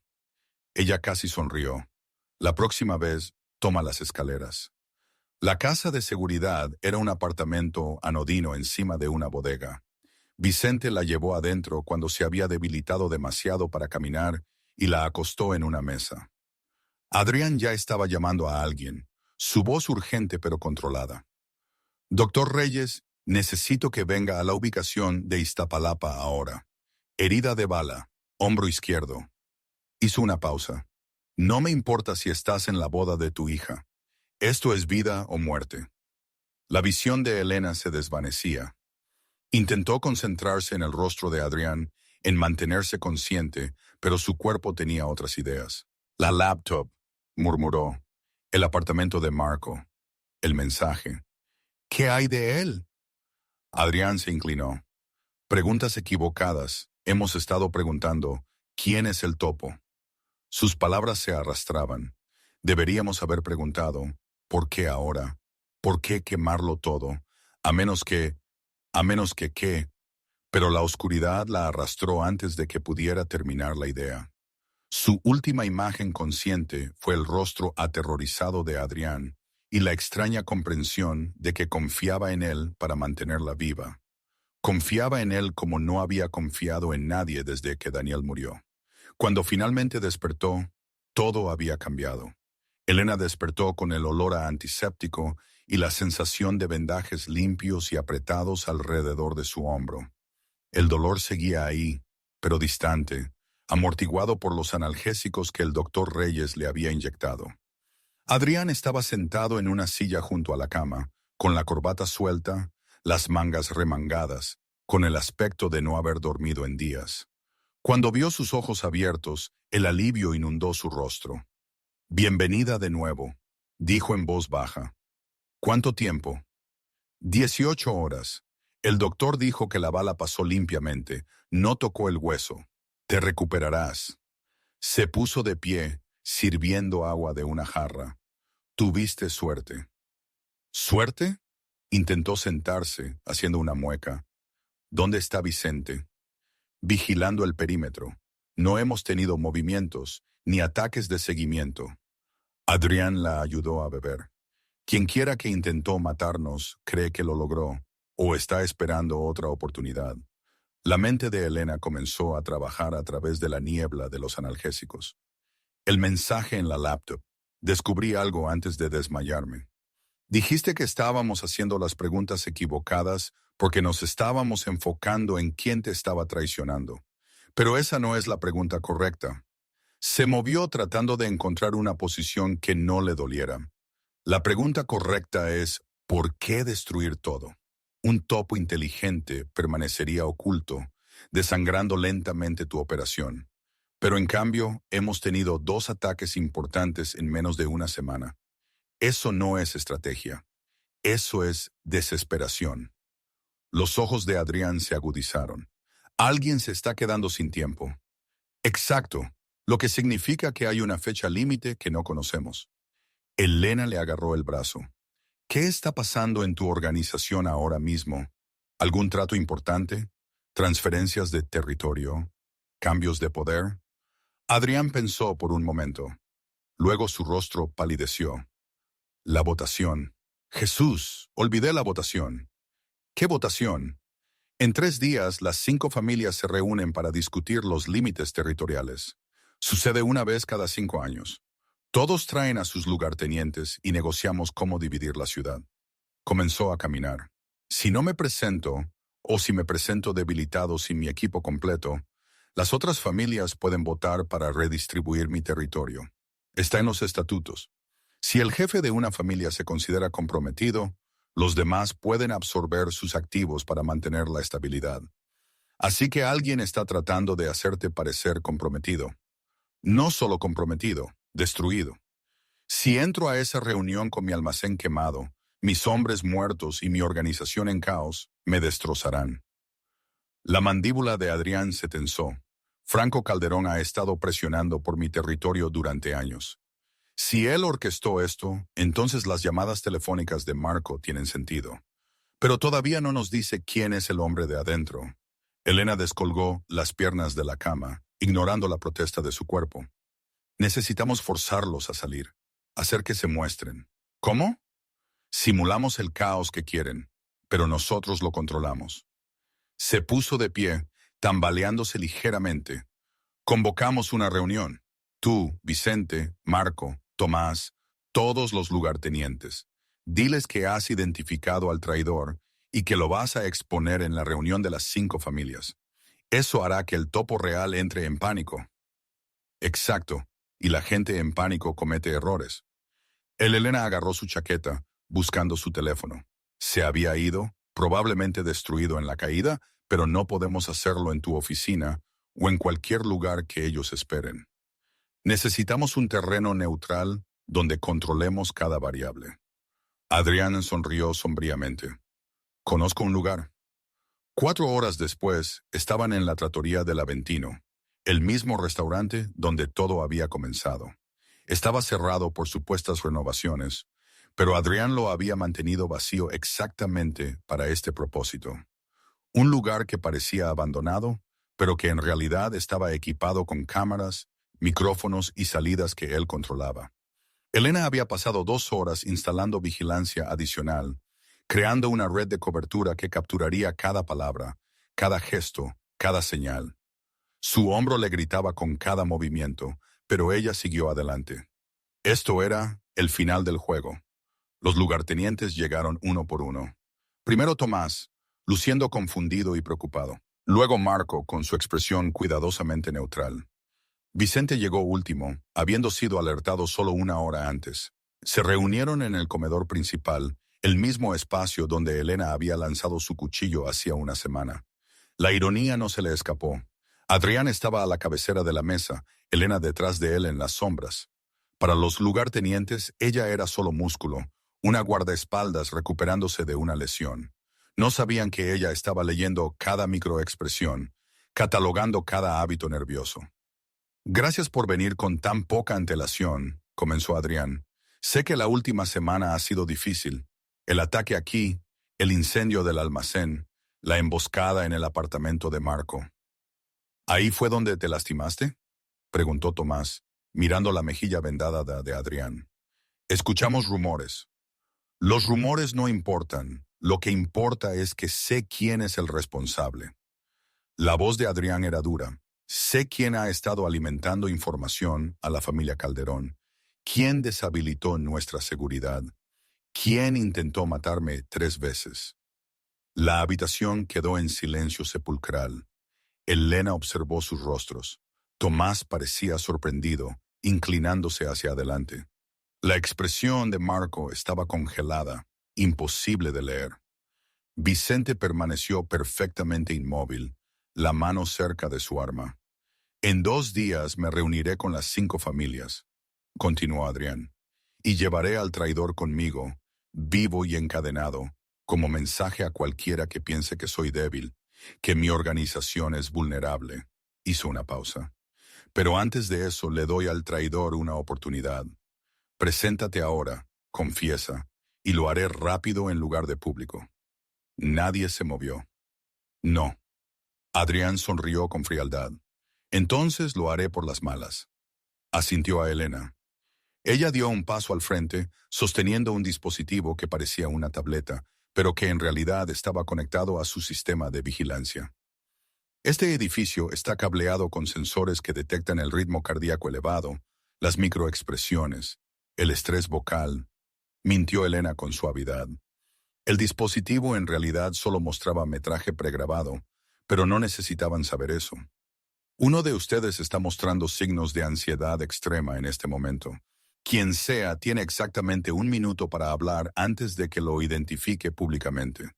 Ella casi sonrió. «La próxima vez, toma las escaleras». La casa de seguridad era un apartamento anodino encima de una bodega. Vicente la llevó adentro cuando se había debilitado demasiado para caminar y la acostó en una mesa. Adrián ya estaba llamando a alguien, su voz urgente pero controlada. «Doctor Reyes, necesito que venga a la ubicación de Iztapalapa ahora. Herida de bala, hombro izquierdo». Hizo una pausa. «No me importa si estás en la boda de tu hija. Esto es vida o muerte». La visión de Elena se desvanecía. Intentó concentrarse en el rostro de Adrián, en mantenerse consciente, pero su cuerpo tenía otras ideas. «La laptop», murmuró. «El apartamento de Marco. El mensaje. ¿Qué hay de él?». Adrián se inclinó. «Preguntas equivocadas. Hemos estado preguntando, ¿quién es el topo?». Sus palabras se arrastraban. Deberíamos haber preguntado, ¿por qué ahora? ¿Por qué quemarlo todo? A menos que qué. Pero la oscuridad la arrastró antes de que pudiera terminar la idea. Su última imagen consciente fue el rostro aterrorizado de Adrián y la extraña comprensión de que confiaba en él para mantenerla viva. Confiaba en él como no había confiado en nadie desde que Daniel murió. Cuando finalmente despertó, todo había cambiado. Elena despertó con el olor a antiséptico y la sensación de vendajes limpios y apretados alrededor de su hombro. El dolor seguía ahí, pero distante, amortiguado por los analgésicos que el doctor Reyes le había inyectado. Adrián estaba sentado en una silla junto a la cama, con la corbata suelta, las mangas remangadas, con el aspecto de no haber dormido en días. Cuando vio sus ojos abiertos, el alivio inundó su rostro. «Bienvenida de nuevo», dijo en voz baja. «¿Cuánto tiempo?». 18 horas. El doctor dijo que la bala pasó limpiamente, no tocó el hueso. «Te recuperarás». Se puso de pie, sirviendo agua de una jarra. «Tuviste suerte». «¿Suerte?». Intentó sentarse, haciendo una mueca. «¿Dónde está Vicente?». «Vigilando el perímetro. No hemos tenido movimientos, ni ataques de seguimiento». Adrián la ayudó a beber. «Quienquiera que intentó matarnos cree que lo logró, o está esperando otra oportunidad». La mente de Elena comenzó a trabajar a través de la niebla de los analgésicos. «El mensaje en la laptop. Descubrí algo antes de desmayarme. Dijiste que estábamos haciendo las preguntas equivocadas porque nos estábamos enfocando en quién te estaba traicionando. Pero esa no es la pregunta correcta». Se movió tratando de encontrar una posición que no le doliera. La pregunta correcta es, ¿por qué destruir todo? Un topo inteligente permanecería oculto, desangrando lentamente tu operación. Pero en cambio, hemos tenido 2 ataques importantes en menos de una semana. Eso no es estrategia. Eso es desesperación. Los ojos de Adrián se agudizaron. Alguien se está quedando sin tiempo. Exacto. lo que significa que hay una fecha límite que no conocemos. Elena le agarró el brazo. ¿Qué está pasando en tu organización ahora mismo? ¿Algún trato importante? ¿Transferencias de territorio? ¿Cambios de poder? Adrián pensó por un momento. Luego su rostro palideció. La votación. Jesús, olvidé la votación. ¿Qué votación? En 3 días, las 5 familias se reúnen para discutir los límites territoriales. Sucede una vez cada 5 años. Todos traen a sus lugartenientes y negociamos cómo dividir la ciudad. Comenzó a caminar. Si no me presento, o si me presento debilitado sin mi equipo completo, las otras familias pueden votar para redistribuir mi territorio. Está en los estatutos. Si el jefe de una familia se considera comprometido, los demás pueden absorber sus activos para mantener la estabilidad. Así que alguien está tratando de hacerte parecer comprometido. No solo comprometido, destruido. Si entro a esa reunión con mi almacén quemado, mis hombres muertos y mi organización en caos, me destrozarán. La mandíbula de Adrián se tensó. Franco Calderón ha estado presionando por mi territorio durante años. Si él orquestó esto, entonces las llamadas telefónicas de Marco tienen sentido. Pero todavía no nos dice quién es el hombre de adentro. Elena descolgó las piernas de la cama, ignorando la protesta de su cuerpo. Necesitamos forzarlos a salir, hacer que se muestren. ¿Cómo? Simulamos el caos que quieren, pero nosotros lo controlamos. Se puso de pie, tambaleándose ligeramente. Convocamos una reunión. Tú, Vicente, Marco, Tomás, todos los lugartenientes. Diles que has identificado al traidor y que lo vas a exponer en la reunión de las 5 familias. Eso hará que el topo real entre en pánico. Exacto, y la gente en pánico comete errores. Elena agarró su chaqueta, buscando su teléfono. Se había ido, probablemente destruido en la caída, pero no podemos hacerlo en tu oficina o en cualquier lugar que ellos esperen. Necesitamos un terreno neutral donde controlemos cada variable. Adrián sonrió sombríamente. Conozco un lugar. 4 horas después, estaban en la trattoria del Aventino, el mismo restaurante donde todo había comenzado. Estaba cerrado por supuestas renovaciones, pero Adrián lo había mantenido vacío exactamente para este propósito. Un lugar que parecía abandonado, pero que en realidad estaba equipado con cámaras, micrófonos y salidas que él controlaba. Elena había pasado 2 horas instalando vigilancia adicional, creando una red de cobertura que capturaría cada palabra, cada gesto, cada señal. Su hombro le gritaba con cada movimiento, pero ella siguió adelante. Esto era el final del juego. Los lugartenientes llegaron uno por uno. Primero Tomás, luciendo confundido y preocupado. Luego Marco, con su expresión cuidadosamente neutral. Vicente llegó último, habiendo sido alertado solo 1 hora antes. Se reunieron en el comedor principal, el mismo espacio donde Elena había lanzado su cuchillo hacía una semana. La ironía no se le escapó. Adrián estaba a la cabecera de la mesa, Elena detrás de él en las sombras. Para los lugartenientes, ella era solo músculo, una guardaespaldas recuperándose de una lesión. No sabían que ella estaba leyendo cada microexpresión, catalogando cada hábito nervioso. Gracias por venir con tan poca antelación, comenzó Adrián. Sé que la última semana ha sido difícil. El ataque aquí, el incendio del almacén, la emboscada en el apartamento de Marco. ¿Ahí fue donde te lastimaste?, preguntó Tomás, mirando la mejilla vendada de Adrián. Escuchamos rumores. Los rumores no importan. Lo que importa es que sé quién es el responsable. La voz de Adrián era dura. Sé quién ha estado alimentando información a la familia Calderón, quién deshabilitó nuestra seguridad, quién intentó matarme 3 veces. La habitación quedó en silencio sepulcral. Elena observó sus rostros. Tomás parecía sorprendido, inclinándose hacia adelante. La expresión de Marco estaba congelada, imposible de leer. Vicente permaneció perfectamente inmóvil, la mano cerca de su arma. En 2 días me reuniré con las 5 familias, continuó Adrián, y llevaré al traidor conmigo, vivo y encadenado, como mensaje a cualquiera que piense que soy débil, que mi organización es vulnerable. Hizo una pausa. Pero antes de eso le doy al traidor una oportunidad. Preséntate ahora, confiesa, y lo haré rápido en lugar de público. Nadie se movió. No. Adrián sonrió con frialdad. Entonces lo haré por las malas. Asintió a Elena. Ella dio un paso al frente, sosteniendo un dispositivo que parecía una tableta, pero que en realidad estaba conectado a su sistema de vigilancia. Este edificio está cableado con sensores que detectan el ritmo cardíaco elevado, las microexpresiones, el estrés vocal, mintió Elena con suavidad. El dispositivo en realidad solo mostraba metraje pregrabado, pero no necesitaban saber eso. Uno de ustedes está mostrando signos de ansiedad extrema en este momento. Quien sea tiene exactamente 1 minuto para hablar antes de que lo identifique públicamente.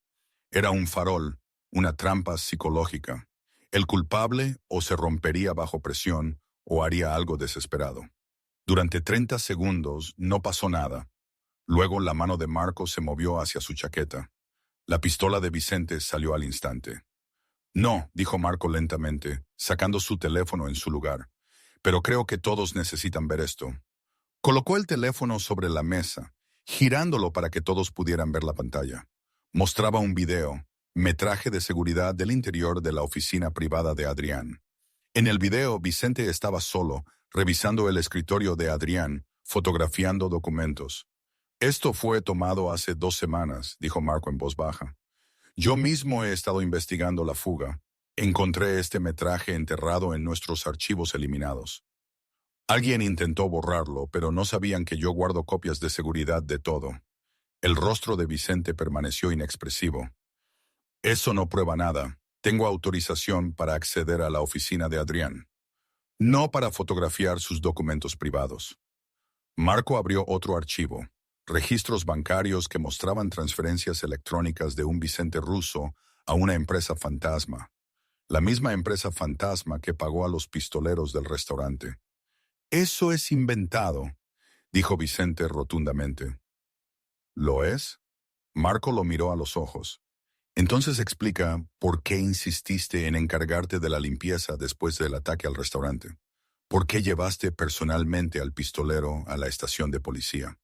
Era un farol, una trampa psicológica. El culpable o se rompería bajo presión o haría algo desesperado. Durante 30 segundos no pasó nada. Luego la mano de Marco se movió hacia su chaqueta. La pistola de Vicente salió al instante. No, dijo Marco lentamente, sacando su teléfono en su lugar. Pero creo que todos necesitan ver esto. Colocó el teléfono sobre la mesa, girándolo para que todos pudieran ver la pantalla. Mostraba un video, metraje de seguridad del interior de la oficina privada de Adrián. En el video, Vicente estaba solo, revisando el escritorio de Adrián, fotografiando documentos. Esto fue tomado hace 2 semanas, dijo Marco en voz baja. Yo mismo he estado investigando la fuga. Encontré este metraje enterrado en nuestros archivos eliminados. Alguien intentó borrarlo, pero no sabían que yo guardo copias de seguridad de todo. El rostro de Vicente permaneció inexpresivo. Eso no prueba nada. Tengo autorización para acceder a la oficina de Adrián. No para fotografiar sus documentos privados. Marco abrió otro archivo. Registros bancarios que mostraban transferencias electrónicas de un Vicente ruso a una empresa fantasma. La misma empresa fantasma que pagó a los pistoleros del restaurante. Eso es inventado, dijo Vicente rotundamente. ¿Lo es? Marco lo miró a los ojos. Entonces explica por qué insististe en encargarte de la limpieza después del ataque al restaurante. ¿Por qué llevaste personalmente al pistolero a la estación de policía?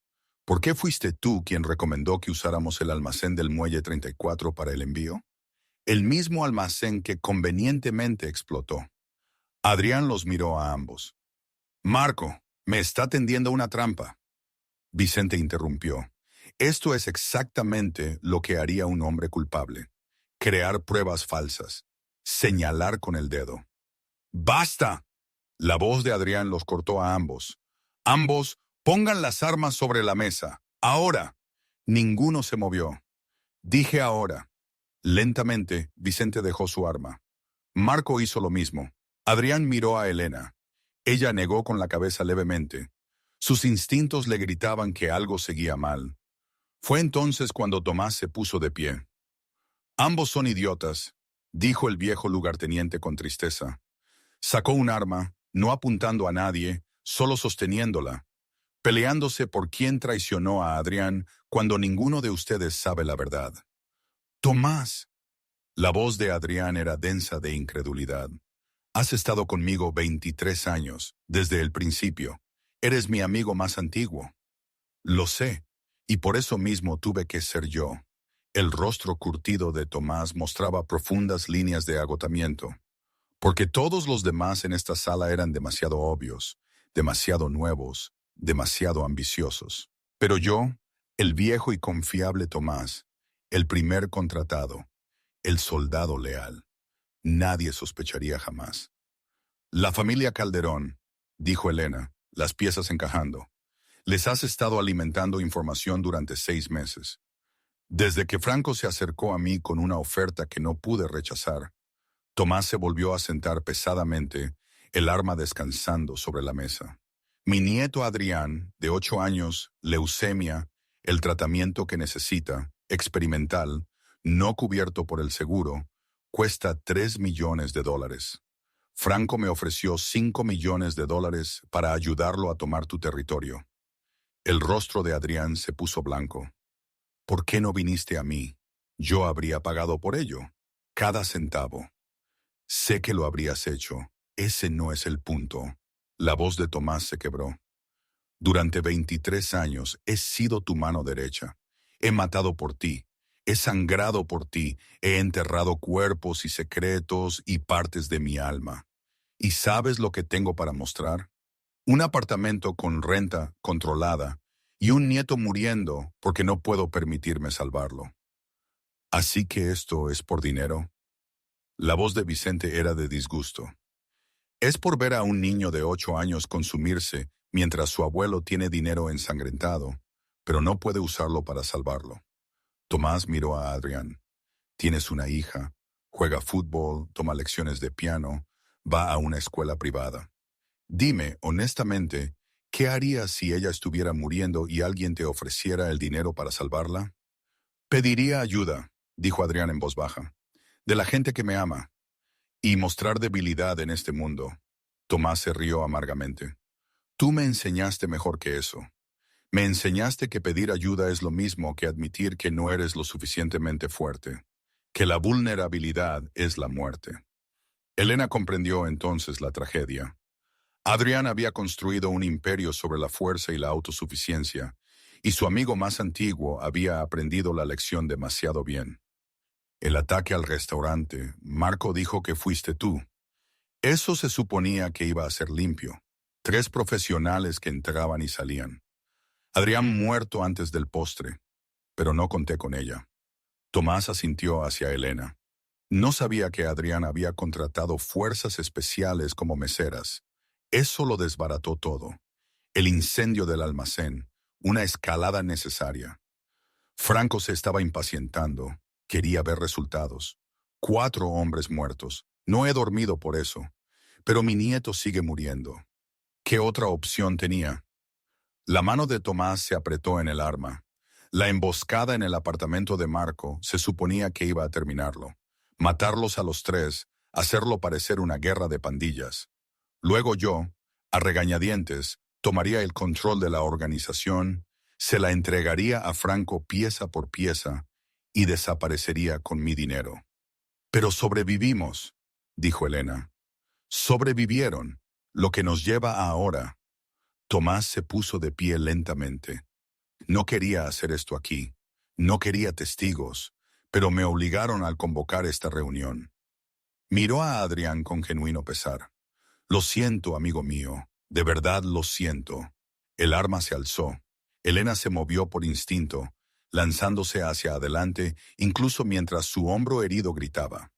¿Por qué fuiste tú quien recomendó que usáramos el almacén del Muelle 34 para el envío? El mismo almacén que convenientemente explotó. Adrián los miró a ambos. Marco, me está tendiendo una trampa. Vicente interrumpió. Esto es exactamente lo que haría un hombre culpable. Crear pruebas falsas. Señalar con el dedo. ¡Basta! La voz de Adrián los cortó a ambos. Ambos, pongan las armas sobre la mesa. ¡Ahora! Ninguno se movió. Dije ahora. Lentamente, Vicente dejó su arma. Marco hizo lo mismo. Adrián miró a Elena. Ella negó con la cabeza levemente. Sus instintos le gritaban que algo seguía mal. Fue entonces cuando Tomás se puso de pie. Ambos son idiotas, dijo el viejo lugarteniente con tristeza. Sacó un arma, no apuntando a nadie, solo sosteniéndola, peleándose por quién traicionó a Adrián cuando ninguno de ustedes sabe la verdad. Tomás. La voz de Adrián era densa de incredulidad. Has estado conmigo 23 años, desde el principio. Eres mi amigo más antiguo. Lo sé, y por eso mismo tuve que ser yo. El rostro curtido de Tomás mostraba profundas líneas de agotamiento, porque todos los demás en esta sala eran demasiado obvios, demasiado nuevos, demasiado ambiciosos. Pero yo, el viejo y confiable Tomás, el primer contratado, el soldado leal, nadie sospecharía jamás. La familia Calderón, dijo Elena, las piezas encajando. Les has estado alimentando información durante 6 meses. Desde que Franco se acercó a mí con una oferta que no pude rechazar, Tomás se volvió a sentar pesadamente, el arma descansando sobre la mesa. Mi nieto Adrián, de 8 años, leucemia, el tratamiento que necesita, experimental, no cubierto por el seguro, cuesta $3 millones. Franco me ofreció $5 millones para ayudarlo a tomar tu territorio. El rostro de Adrián se puso blanco. ¿Por qué no viniste a mí? Yo habría pagado por ello, cada centavo. Sé que lo habrías hecho. ese no es el punto. La voz de Tomás se quebró. Durante 23 años he sido tu mano derecha. He matado por ti. He sangrado por ti. He enterrado cuerpos y secretos y partes de mi alma. ¿Y sabes lo que tengo para mostrar? Un apartamento con renta controlada y un nieto muriendo porque no puedo permitirme salvarlo. ¿Así que esto es por dinero? La voz de Vicente era de disgusto. Es por ver a un niño de 8 años consumirse mientras su abuelo tiene dinero ensangrentado, pero no puede usarlo para salvarlo. Tomás miró a Adrián. Tienes una hija, juega fútbol, toma lecciones de piano, va a una escuela privada. Dime, honestamente, ¿qué harías si ella estuviera muriendo y alguien te ofreciera el dinero para salvarla? Pediría ayuda, dijo Adrián en voz baja, de la gente que me ama, y mostrar debilidad en este mundo. Tomás se rió amargamente. Tú me enseñaste mejor que eso. Me enseñaste que pedir ayuda es lo mismo que admitir que no eres lo suficientemente fuerte, que la vulnerabilidad es la muerte. Elena comprendió entonces la tragedia. Adrián había construido un imperio sobre la fuerza y la autosuficiencia, y su amigo más antiguo había aprendido la lección demasiado bien. El ataque al restaurante, Marco dijo que fuiste tú. Eso se suponía que iba a ser limpio. 3 profesionales que entraban y salían. Adrián muerto antes del postre, pero no conté con ella. Tomás asintió hacia Elena. No sabía que Adrián había contratado fuerzas especiales como meseras. Eso lo desbarató todo. El incendio del almacén, una escalada necesaria. Franco se estaba impacientando. Quería ver resultados. 4 hombres muertos. No he dormido por eso. Pero mi nieto sigue muriendo. ¿Qué otra opción tenía? La mano de Tomás se apretó en el arma. La emboscada en el apartamento de Marco se suponía que iba a terminarlo. Matarlos a los 3, hacerlo parecer una guerra de pandillas. Luego yo, a regañadientes, tomaría el control de la organización, se la entregaría a Franco pieza por pieza y desaparecería con mi dinero. Pero sobrevivimos, dijo Elena. Sobrevivieron, lo que nos lleva a ahora. Tomás se puso de pie lentamente. No quería hacer esto aquí. No quería testigos, pero me obligaron al convocar esta reunión. Miró a Adrián con genuino pesar. Lo siento, amigo mío. De verdad lo siento. El arma se alzó. Elena se movió por instinto, lanzándose hacia adelante, incluso mientras su hombro herido gritaba.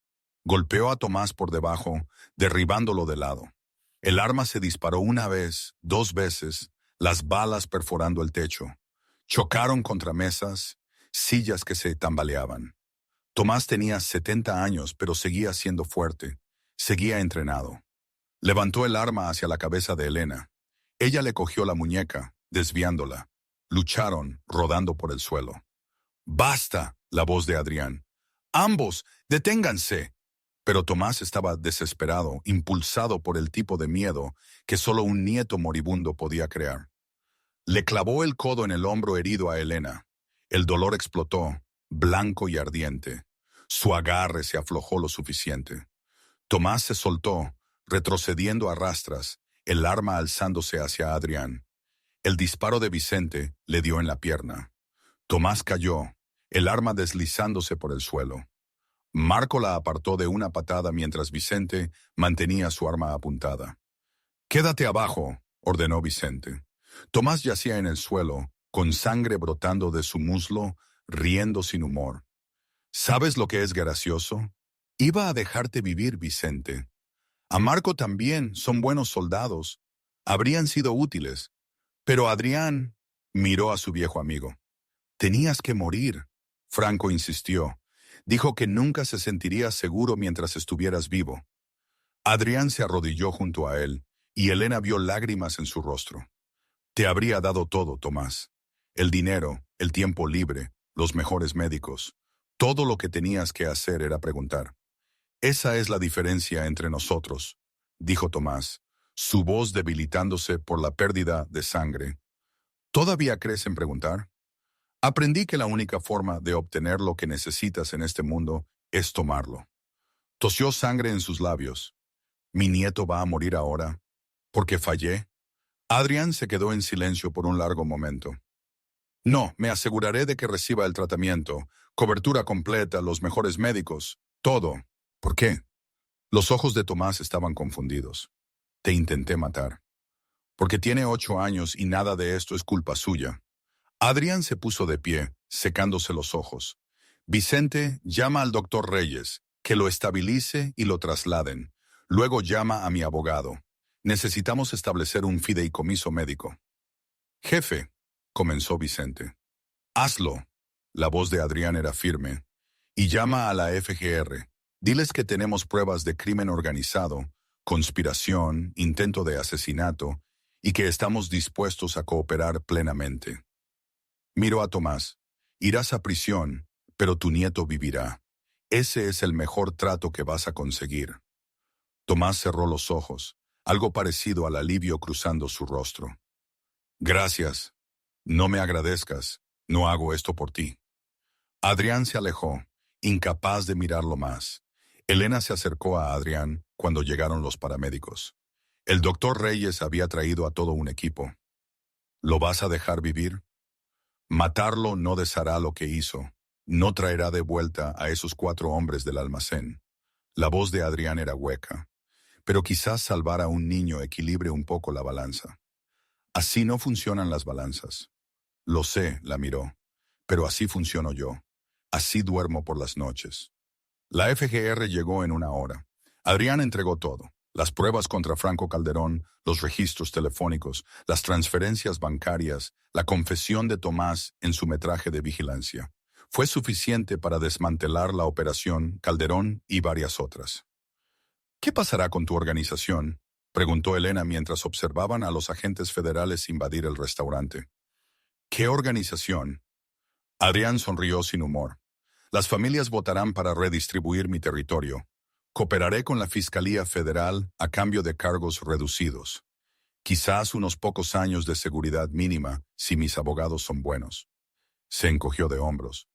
Golpeó a Tomás por debajo, derribándolo de lado. El arma se disparó una vez, 2 veces, las balas perforando el techo. Chocaron contra mesas, sillas que se tambaleaban. Tomás tenía 70 años, pero seguía siendo fuerte. Seguía entrenado. Levantó el arma hacia la cabeza de Elena. Ella le cogió la muñeca, desviándola. Lucharon, rodando por el suelo. ¡Basta! La voz de Adrián. ¡Ambos! ¡Deténganse! Pero Tomás estaba desesperado, impulsado por el tipo de miedo que solo un nieto moribundo podía crear. Le clavó el codo en el hombro herido a Elena. El dolor explotó, blanco y ardiente. Su agarre se aflojó lo suficiente. Tomás se soltó, retrocediendo a rastras, el arma alzándose hacia Adrián. El disparo de Vicente le dio en la pierna. Tomás cayó, el arma deslizándose por el suelo. Marco la apartó de una patada mientras Vicente mantenía su arma apuntada. «Quédate abajo», ordenó Vicente. Tomás yacía en el suelo, con sangre brotando de su muslo, riendo sin humor. ¿Sabes lo que es gracioso? Iba a dejarte vivir, Vicente. A Marco también, son buenos soldados. Habrían sido útiles. Pero Adrián miró a su viejo amigo. Tenías que morir. Franco insistió. Dijo que nunca se sentiría seguro mientras estuvieras vivo. Adrián se arrodilló junto a él, y Elena vio lágrimas en su rostro. Te habría dado todo, Tomás. El dinero, el tiempo libre, los mejores médicos. Todo lo que tenías que hacer era preguntar. Esa es la diferencia entre nosotros, dijo Tomás, su voz debilitándose por la pérdida de sangre. ¿Todavía crees en preguntar? Aprendí que la única forma de obtener lo que necesitas en este mundo es tomarlo. Tosió sangre en sus labios. ¿Mi nieto va a morir ahora? ¿Porque fallé? Adrián se quedó en silencio por un largo momento. No, me aseguraré de que reciba el tratamiento, cobertura completa, los mejores médicos, todo. ¿Por qué? Los ojos de Tomás estaban confundidos. Te intenté matar. Porque tiene 8 años y nada de esto es culpa suya. Adrián se puso de pie, secándose los ojos. Vicente, llama al doctor Reyes, que lo estabilice y lo trasladen. Luego llama a mi abogado. Necesitamos establecer un fideicomiso médico. Jefe, comenzó Vicente. Hazlo. La voz de Adrián era firme. Y llama a la FGR. Diles que tenemos pruebas de crimen organizado, conspiración, intento de asesinato, y que estamos dispuestos a cooperar plenamente. Miró a Tomás. Irás a prisión, pero tu nieto vivirá. Ese es el mejor trato que vas a conseguir. Tomás cerró los ojos, algo parecido al alivio cruzando su rostro. Gracias. No me agradezcas. No hago esto por ti. Adrián se alejó, incapaz de mirarlo más. Elena se acercó a Adrián cuando llegaron los paramédicos. El doctor Reyes había traído a todo un equipo. ¿Lo vas a dejar vivir? Matarlo no deshará lo que hizo. No traerá de vuelta a esos 4 hombres del almacén. La voz de Adrián era hueca. Pero quizás salvar a un niño equilibre un poco la balanza. Así no funcionan las balanzas. Lo sé, la miró. Pero así funciono yo. Así duermo por las noches. La FGR llegó en 1 hora. Adrián entregó todo. Las pruebas contra Franco Calderón, los registros telefónicos, las transferencias bancarias, la confesión de Tomás en su metraje de vigilancia. Fue suficiente para desmantelar la operación Calderón y varias otras. ¿Qué pasará con tu organización?, preguntó Elena mientras observaban a los agentes federales invadir el restaurante. ¿Qué organización? Adrián sonrió sin humor. Las familias votarán para redistribuir mi territorio. Cooperaré con la Fiscalía Federal a cambio de cargos reducidos. Quizás unos pocos años de seguridad mínima si mis abogados son buenos. Se encogió de hombros.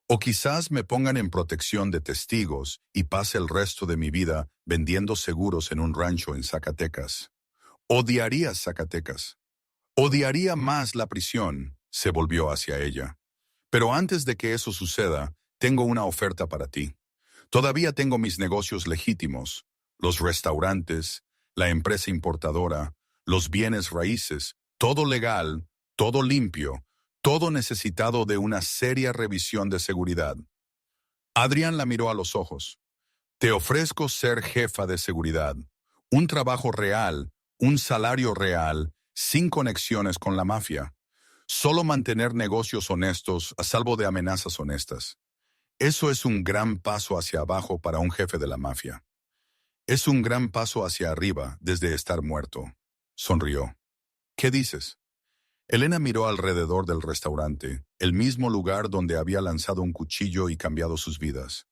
O quizás me pongan en protección de testigos y pase el resto de mi vida vendiendo seguros en un rancho en Zacatecas. Odiaría Zacatecas. Odiaría más la prisión, se volvió hacia ella. Pero antes de que eso suceda, tengo una oferta para ti. Todavía tengo mis negocios legítimos, los restaurantes, la empresa importadora, los bienes raíces, todo legal, todo limpio, todo necesitado de una seria revisión de seguridad. Adrián la miró a los ojos. Te ofrezco ser jefa de seguridad, un trabajo real, un salario real, sin conexiones con la mafia. Solo mantener negocios honestos a salvo de amenazas honestas. Eso es un gran paso hacia abajo para un jefe de la mafia. Es un gran paso hacia arriba desde estar muerto. Sonrió. ¿Qué dices? Elena miró alrededor del restaurante, el mismo lugar donde había lanzado un cuchillo y cambiado sus vidas.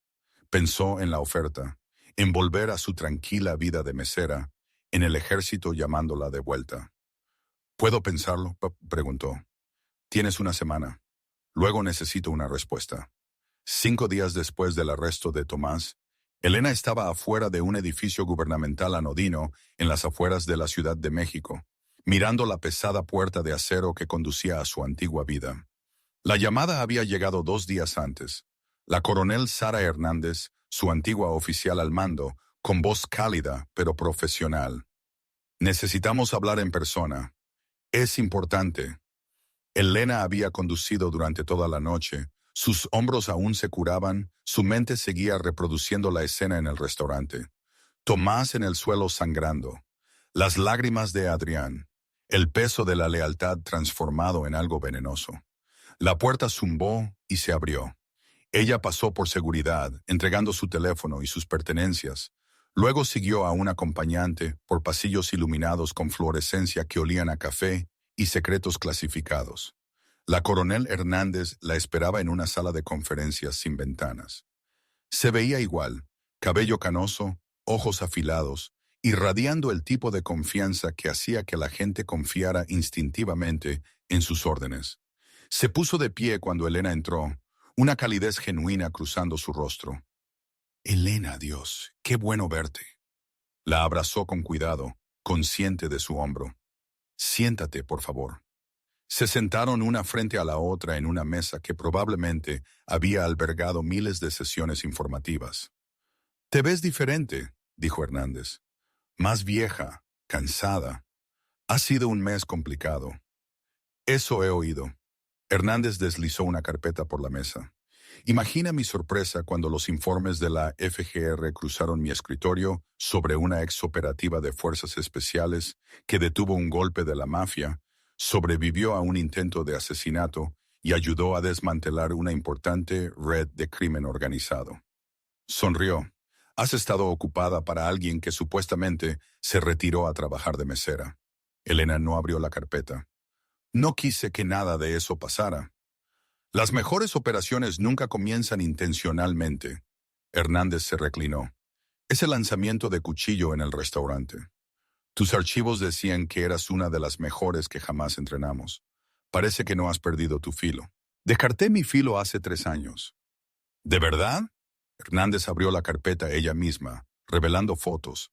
Pensó en la oferta, en volver a su tranquila vida de mesera, en el ejército llamándola de vuelta. ¿Puedo pensarlo?, preguntó. Tienes 1 semana. Luego necesito una respuesta. 5 días después del arresto de Tomás, Elena estaba afuera de un edificio gubernamental anodino en las afueras de la Ciudad de México, mirando la pesada puerta de acero que conducía a su antigua vida. La llamada había llegado 2 días antes. La coronel Sara Hernández, su antigua oficial al mando, con voz cálida pero profesional. Necesitamos hablar en persona. Es importante. Elena había conducido durante toda la noche. Sus hombros aún se curaban, su mente seguía reproduciendo la escena en el restaurante. Tomás en el suelo sangrando. Las lágrimas de Adrián. El peso de la lealtad transformado en algo venenoso. La puerta zumbó y se abrió. Ella pasó por seguridad, entregando su teléfono y sus pertenencias. Luego siguió a un acompañante por pasillos iluminados con fluorescencia que olían a café y secretos clasificados. La coronel Hernández la esperaba en una sala de conferencias sin ventanas. Se veía igual, cabello canoso, ojos afilados, irradiando el tipo de confianza que hacía que la gente confiara instintivamente en sus órdenes. Se puso de pie cuando Elena entró, una calidez genuina cruzando su rostro. Elena, Dios, qué bueno verte. La abrazó con cuidado, consciente de su hombro. Siéntate, por favor. Se sentaron una frente a la otra en una mesa que probablemente había albergado miles de sesiones informativas. Te ves diferente, dijo Hernández. Más vieja, cansada. Ha sido un mes complicado. Eso he oído. Hernández deslizó una carpeta por la mesa. Imagina mi sorpresa cuando los informes de la FGR cruzaron mi escritorio sobre una exoperativa de fuerzas especiales que detuvo un golpe de la mafia, sobrevivió a un intento de asesinato y ayudó a desmantelar una importante red de crimen organizado. Sonrió. Has estado ocupada para alguien que supuestamente se retiró a trabajar de mesera. Elena no abrió la carpeta. No quise que nada de eso pasara. Las mejores operaciones nunca comienzan intencionalmente. Hernández se reclinó. Ese lanzamiento de cuchillo en el restaurante. Tus archivos decían que eras una de las mejores que jamás entrenamos. Parece que no has perdido tu filo. Descarté mi filo hace 3 años. ¿De verdad? Hernández abrió la carpeta ella misma, revelando fotos.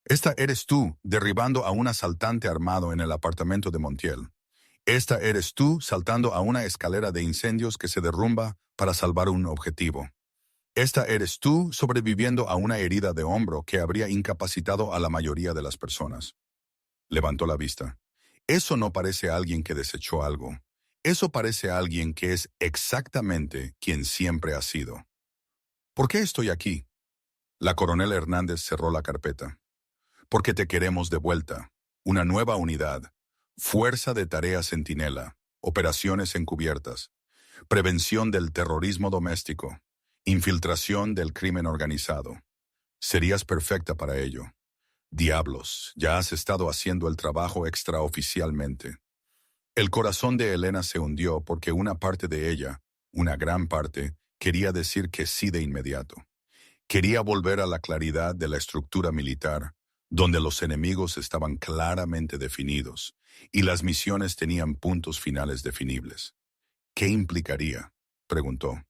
Esta eres tú, derribando a un asaltante armado en el apartamento de Montiel. Esta eres tú, saltando a una escalera de incendios que se derrumba para salvar un objetivo. Esta eres tú, sobreviviendo a una herida de hombro que habría incapacitado a la mayoría de las personas. Levantó la vista. Eso no parece alguien que desechó algo. Eso parece alguien que es exactamente quien siempre ha sido. ¿Por qué estoy aquí? La coronel Hernández cerró la carpeta. Porque te queremos de vuelta. Una nueva unidad. Fuerza de Tarea Centinela. Operaciones encubiertas. Prevención del terrorismo doméstico. Infiltración del crimen organizado. Serías perfecta para ello. Diablos, ya has estado haciendo el trabajo extraoficialmente. El corazón de Elena se hundió porque una parte de ella, una gran parte, quería decir que sí de inmediato. Quería volver a la claridad de la estructura militar, donde los enemigos estaban claramente definidos y las misiones tenían puntos finales definibles. ¿Qué implicaría?, preguntó.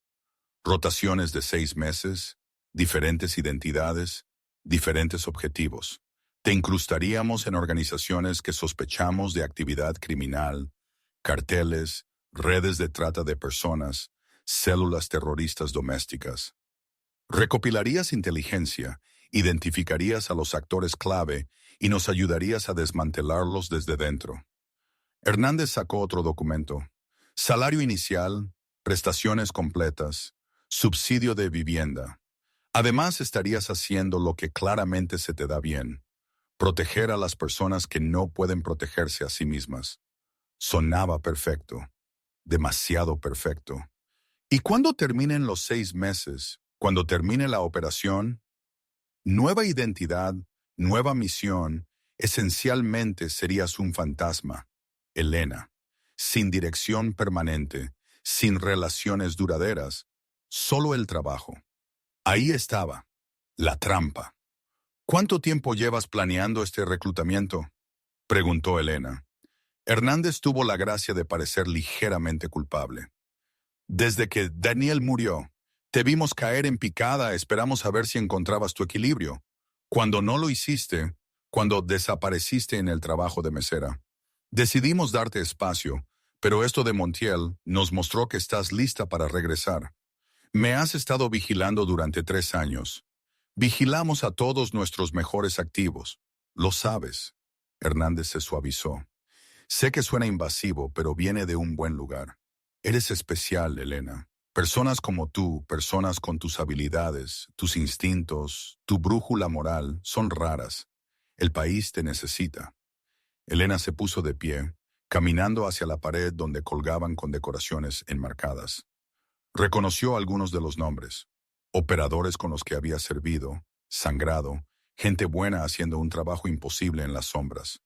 Rotaciones de 6 meses, diferentes identidades, diferentes objetivos. Te incrustaríamos en organizaciones que sospechamos de actividad criminal, carteles, redes de trata de personas, células terroristas domésticas. Recopilarías inteligencia, identificarías a los actores clave y nos ayudarías a desmantelarlos desde dentro. Hernández sacó otro documento. Salario inicial, prestaciones completas, subsidio de vivienda. Además estarías haciendo lo que claramente se te da bien. Proteger a las personas que no pueden protegerse a sí mismas. Sonaba perfecto. Demasiado perfecto. ¿Y cuándo terminen los 6 meses? Cuando termine la operación, nueva identidad, nueva misión, esencialmente serías un fantasma, Elena, sin dirección permanente, sin relaciones duraderas, solo el trabajo. Ahí estaba, la trampa. ¿Cuánto tiempo llevas planeando este reclutamiento?, preguntó Elena. Hernández tuvo la gracia de parecer ligeramente culpable. Desde que Daniel murió, te vimos caer en picada, esperamos a ver si encontrabas tu equilibrio. Cuando no lo hiciste, cuando desapareciste en el trabajo de mesera. Decidimos darte espacio, pero esto de Montiel nos mostró que estás lista para regresar. Me has estado vigilando durante 3 años. Vigilamos a todos nuestros mejores activos. Lo sabes. Hernández se suavizó. Sé que suena invasivo, pero viene de un buen lugar. Eres especial, Elena. Personas como tú, personas con tus habilidades, tus instintos, tu brújula moral, son raras. El país te necesita. Elena se puso de pie, caminando hacia la pared donde colgaban condecoraciones enmarcadas. Reconoció algunos de los nombres. Operadores con los que había servido, sangrado, gente buena haciendo un trabajo imposible en las sombras.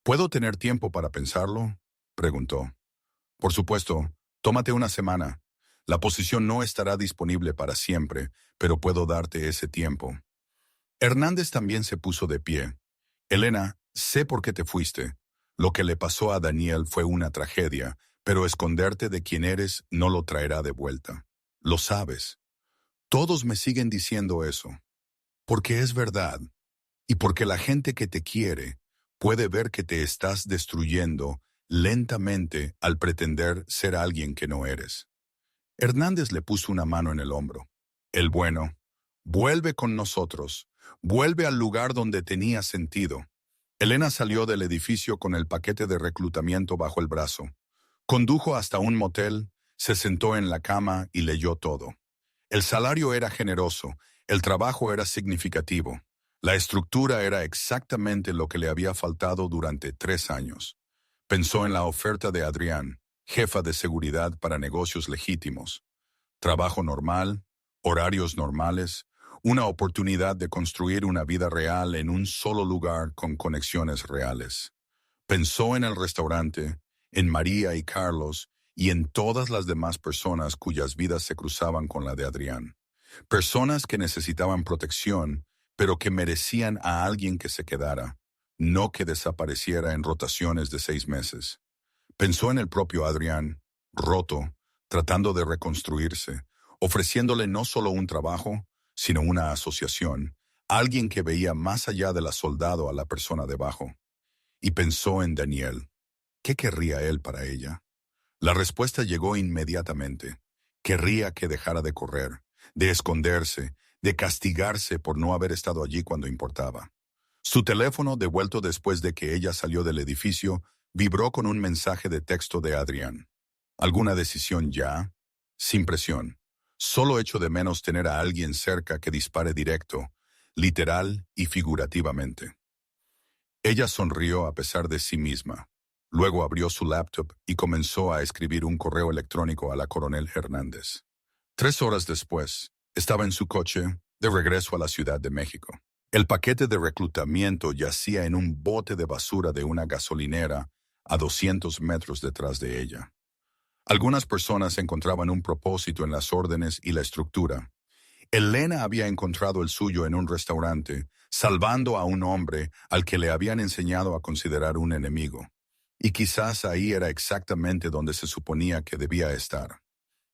¿Puedo tener tiempo para pensarlo?, preguntó. Por supuesto, tómate una semana. La posición no estará disponible para siempre, pero puedo darte ese tiempo. Hernández también se puso de pie. Elena, sé por qué te fuiste. Lo que le pasó a Daniel fue una tragedia, pero esconderte de quién eres no lo traerá de vuelta. Lo sabes. Todos me siguen diciendo eso. Porque es verdad. Y porque la gente que te quiere puede ver que te estás destruyendo lentamente al pretender ser alguien que no eres. Hernández le puso una mano en el hombro. El bueno, vuelve con nosotros, vuelve al lugar donde tenía sentido. Elena salió del edificio con el paquete de reclutamiento bajo el brazo. Condujo hasta un motel, se sentó en la cama y leyó todo. El salario era generoso, el trabajo era significativo. La estructura era exactamente lo que le había faltado durante 3 años. Pensó en la oferta de Adrián, jefa de seguridad para negocios legítimos. Trabajo normal, horarios normales, una oportunidad de construir una vida real en un solo lugar con conexiones reales. Pensó en el restaurante, en María y Carlos y en todas las demás personas cuyas vidas se cruzaban con la de Adrián. Personas que necesitaban protección, pero que merecían a alguien que se quedara, no que desapareciera en rotaciones de 6 meses. Pensó en el propio Adrián, roto, tratando de reconstruirse, ofreciéndole no solo un trabajo, sino una asociación, alguien que veía más allá de la soldado a la persona debajo. Y pensó en Daniel. ¿Qué querría él para ella? La respuesta llegó inmediatamente. Querría que dejara de correr, de esconderse, de castigarse por no haber estado allí cuando importaba. Su teléfono, devuelto después de que ella salió del edificio, vibró con un mensaje de texto de Adrián. ¿Alguna decisión ya? Sin presión. Solo echo de menos tener a alguien cerca que dispare directo, literal y figurativamente. Ella sonrió a pesar de sí misma. Luego abrió su laptop y comenzó a escribir un correo electrónico a la coronel Hernández. 3 horas después, estaba en su coche, de regreso a la Ciudad de México. El paquete de reclutamiento yacía en un bote de basura de una gasolinera a 200 metros detrás de ella. Algunas personas encontraban un propósito en las órdenes y la estructura. Elena había encontrado el suyo en un restaurante, salvando a un hombre al que le habían enseñado a considerar un enemigo. Y quizás ahí era exactamente donde se suponía que debía estar.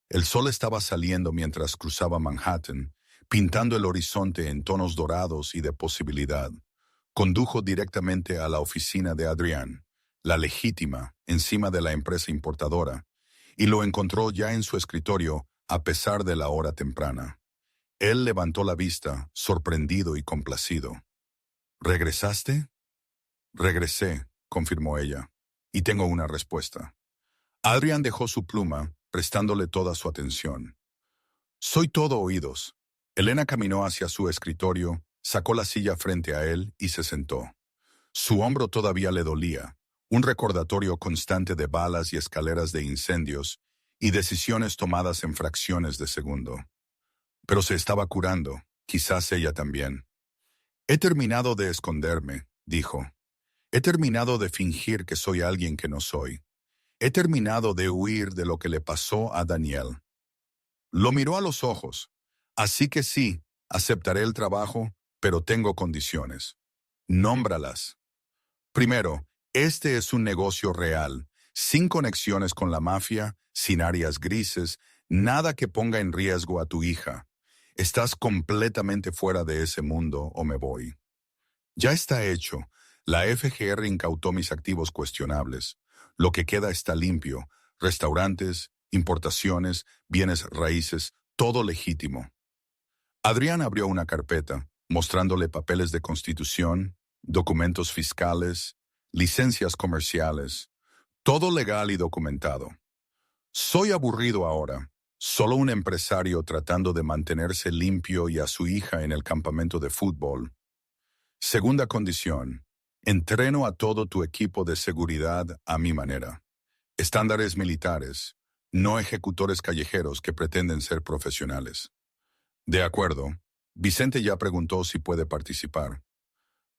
El sol estaba saliendo mientras cruzaba Manhattan, pintando el horizonte en tonos dorados y de posibilidad. Condujo directamente a la oficina de Adrián, la legítima, encima de la empresa importadora, y lo encontró ya en su escritorio a pesar de la hora temprana. Él levantó la vista, sorprendido y complacido. ¿Regresaste? Regresé, confirmó ella, y tengo una respuesta. Adrián dejó su pluma, prestándole toda su atención. Soy todo oídos. Elena caminó hacia su escritorio, sacó la silla frente a él y se sentó. Su hombro todavía le dolía, un recordatorio constante de balas y escaleras de incendios y decisiones tomadas en fracciones de segundo. Pero se estaba curando, quizás ella también. He terminado de esconderme, dijo. He terminado de fingir que soy alguien que no soy. He terminado de huir de lo que le pasó a Daniel. Lo miró a los ojos. Así que sí, aceptaré el trabajo, pero tengo condiciones. Nómbralas. Primero, este es un negocio real, sin conexiones con la mafia, sin áreas grises, nada que ponga en riesgo a tu hija. Estás completamente fuera de ese mundo o me voy. Ya está hecho. La FGR incautó mis activos cuestionables. Lo que queda está limpio. Restaurantes, importaciones, bienes raíces, todo legítimo. Adrián abrió una carpeta, mostrándole papeles de constitución, documentos fiscales, licencias comerciales, todo legal y documentado. Soy aburrido ahora, solo un empresario tratando de mantenerse limpio y a su hija en el campamento de fútbol. Segunda condición, entreno a todo tu equipo de seguridad a mi manera. Estándares militares, no ejecutores callejeros que pretenden ser profesionales. De acuerdo, Vicente ya preguntó si puede participar.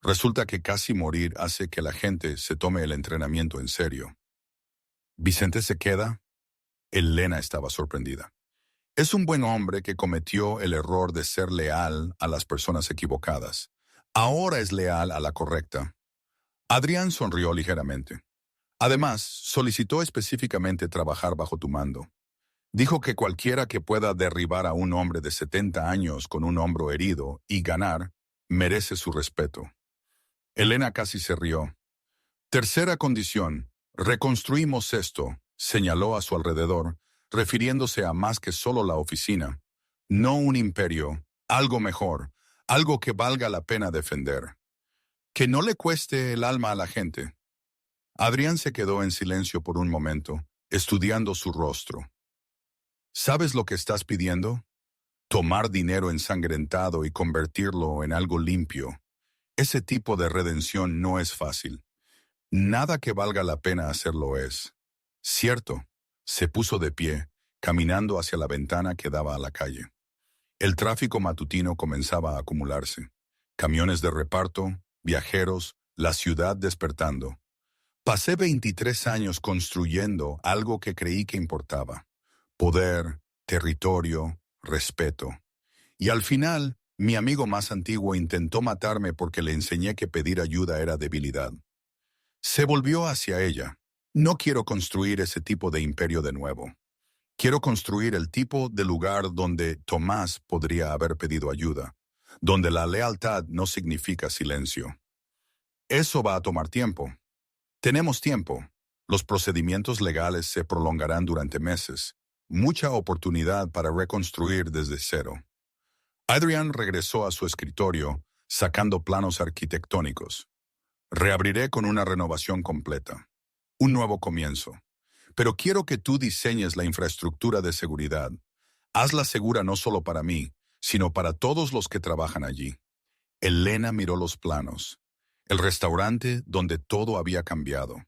Resulta que casi morir hace que la gente se tome el entrenamiento en serio. ¿Vicente se queda? Elena estaba sorprendida. Es un buen hombre que cometió el error de ser leal a las personas equivocadas. Ahora es leal a la correcta. Adrián sonrió ligeramente. Además, solicitó específicamente trabajar bajo tu mando. Dijo que cualquiera que pueda derribar a un hombre de 70 años con un hombro herido y ganar, merece su respeto. Elena casi se rió. Tercera condición, reconstruimos esto, señaló a su alrededor, refiriéndose a más que solo la oficina. No un imperio, algo mejor, algo que valga la pena defender. Que no le cueste el alma a la gente. Adrián se quedó en silencio por un momento, estudiando su rostro. ¿Sabes lo que estás pidiendo? Tomar dinero ensangrentado y convertirlo en algo limpio. Ese tipo de redención no es fácil. Nada que valga la pena hacerlo es. Cierto, se puso de pie, caminando hacia la ventana que daba a la calle. El tráfico matutino comenzaba a acumularse. Camiones de reparto, viajeros, la ciudad despertando. Pasé 23 años construyendo algo que creí que importaba. Poder, territorio, respeto. Y al final, mi amigo más antiguo intentó matarme porque le enseñé que pedir ayuda era debilidad. Se volvió hacia ella. No quiero construir ese tipo de imperio de nuevo. Quiero construir el tipo de lugar donde Tomás podría haber pedido ayuda, donde la lealtad no significa silencio. Eso va a tomar tiempo. Tenemos tiempo. Los procedimientos legales se prolongarán durante meses. Mucha oportunidad para reconstruir desde cero. Adrián regresó a su escritorio, sacando planos arquitectónicos. Reabriré con una renovación completa. Un nuevo comienzo. Pero quiero que tú diseñes la infraestructura de seguridad. Hazla segura no solo para mí, sino para todos los que trabajan allí. Elena miró los planos. El restaurante donde todo había cambiado.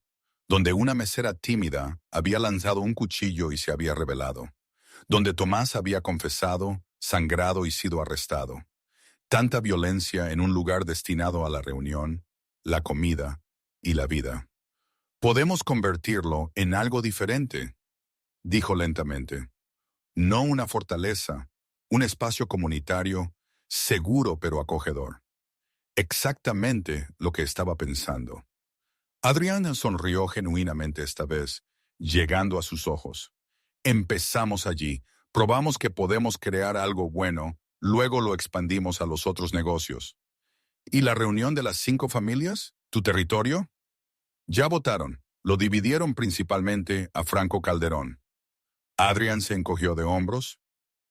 Donde una mesera tímida había lanzado un cuchillo y se había rebelado. Donde Tomás había confesado, sangrado y sido arrestado. Tanta violencia en un lugar destinado a la reunión, la comida y la vida. Podemos convertirlo en algo diferente, dijo lentamente. No una fortaleza, un espacio comunitario, seguro pero acogedor. Exactamente lo que estaba pensando. Adriana sonrió genuinamente esta vez, llegando a sus ojos. Empezamos allí, probamos que podemos crear algo bueno, luego lo expandimos a los otros negocios. ¿Y la reunión de las 5 familias? ¿Tu territorio? Ya votaron. Lo dividieron principalmente a Franco Calderón. Adrián se encogió de hombros.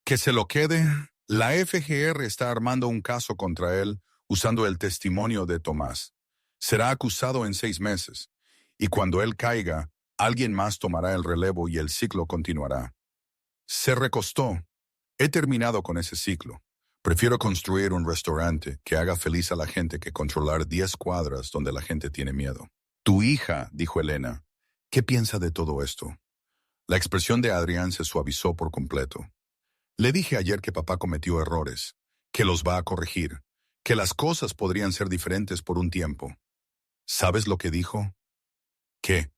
Que se lo quede. La FGR está armando un caso contra él usando el testimonio de Tomás. Será acusado en 6 meses. Y cuando él caiga, alguien más tomará el relevo y el ciclo continuará. Se recostó. He terminado con ese ciclo. Prefiero construir un restaurante que haga feliz a la gente que controlar 10 cuadras donde la gente tiene miedo. Tu hija, dijo Elena, ¿qué piensa de todo esto? La expresión de Adrián se suavizó por completo. Le dije ayer que papá cometió errores, que los va a corregir, que las cosas podrían ser diferentes por un tiempo. ¿Sabes lo que dijo? ¿Qué?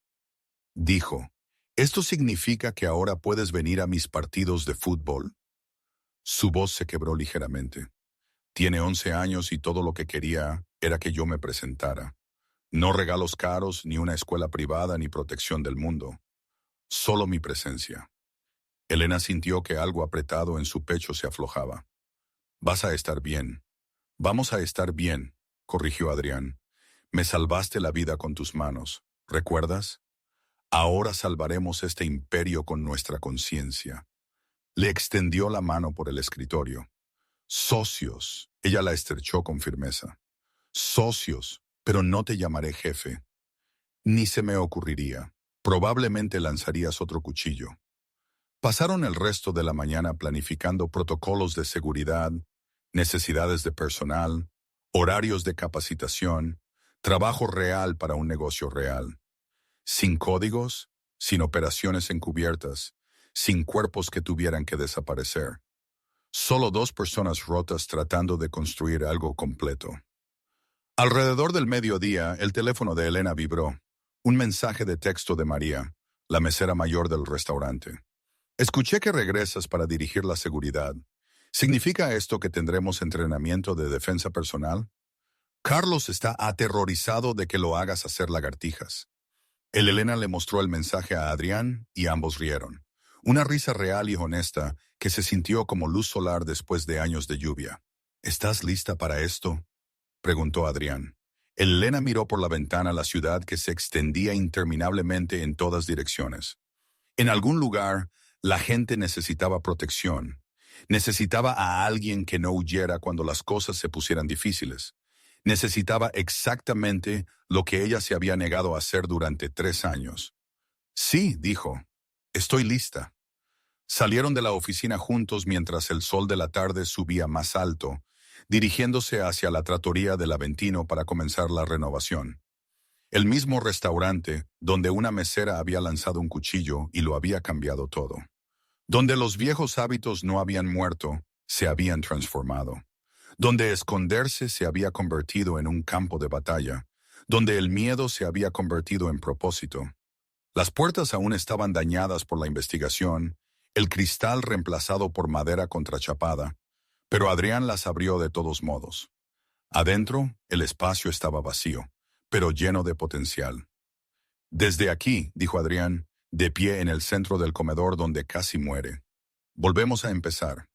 Dijo, ¿esto significa que ahora puedes venir a mis partidos de fútbol? Su voz se quebró ligeramente. Tiene 11 años y todo lo que quería era que yo me presentara. No regalos caros, ni una escuela privada, ni protección del mundo. Solo mi presencia. Elena sintió que algo apretado en su pecho se aflojaba. Vas a estar bien. Vamos a estar bien, corrigió Adrián. Me salvaste la vida con tus manos. ¿Recuerdas? Ahora salvaremos este imperio con nuestra conciencia. Le extendió la mano por el escritorio. Socios. Ella la estrechó con firmeza. Socios, pero no te llamaré jefe. Ni se me ocurriría. Probablemente lanzarías otro cuchillo. Pasaron el resto de la mañana planificando protocolos de seguridad, necesidades de personal, horarios de capacitación, trabajo real para un negocio real. Sin códigos, sin operaciones encubiertas, sin cuerpos que tuvieran que desaparecer. Solo 2 personas rotas tratando de construir algo completo. Alrededor del mediodía, el teléfono de Elena vibró. Un mensaje de texto de María, la mesera mayor del restaurante. Escuché que regresas para dirigir la seguridad. ¿Significa esto que tendremos entrenamiento de defensa personal? Carlos está aterrorizado de que lo hagas hacer lagartijas. Elena le mostró el mensaje a Adrián y ambos rieron. Una risa real y honesta que se sintió como luz solar después de años de lluvia. ¿Estás lista para esto?, preguntó Adrián. Elena miró por la ventana la ciudad que se extendía interminablemente en todas direcciones. En algún lugar, la gente necesitaba protección. Necesitaba a alguien que no huyera cuando las cosas se pusieran difíciles. Necesitaba exactamente lo que ella se había negado a hacer durante 3 años. Sí, dijo, estoy lista. Salieron de la oficina juntos mientras el sol de la tarde subía más alto, dirigiéndose hacia la trattoria del Aventino para comenzar la renovación. El mismo restaurante donde una mesera había lanzado un cuchillo y lo había cambiado todo. Donde los viejos hábitos no habían muerto, se habían transformado. Donde esconderse se había convertido en un campo de batalla. Donde el miedo se había convertido en propósito. Las puertas aún estaban dañadas por la investigación, el cristal reemplazado por madera contrachapada, pero Adrián las abrió de todos modos. Adentro, el espacio estaba vacío, pero lleno de potencial. Desde aquí, dijo Adrián, de pie en el centro del comedor donde casi muere. Volvemos a empezar.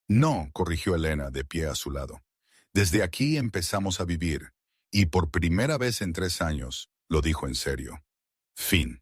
No, corrigió Elena, de pie a su lado. Desde aquí empezamos a vivir, y por primera vez en 3 años, lo dijo en serio. Fin.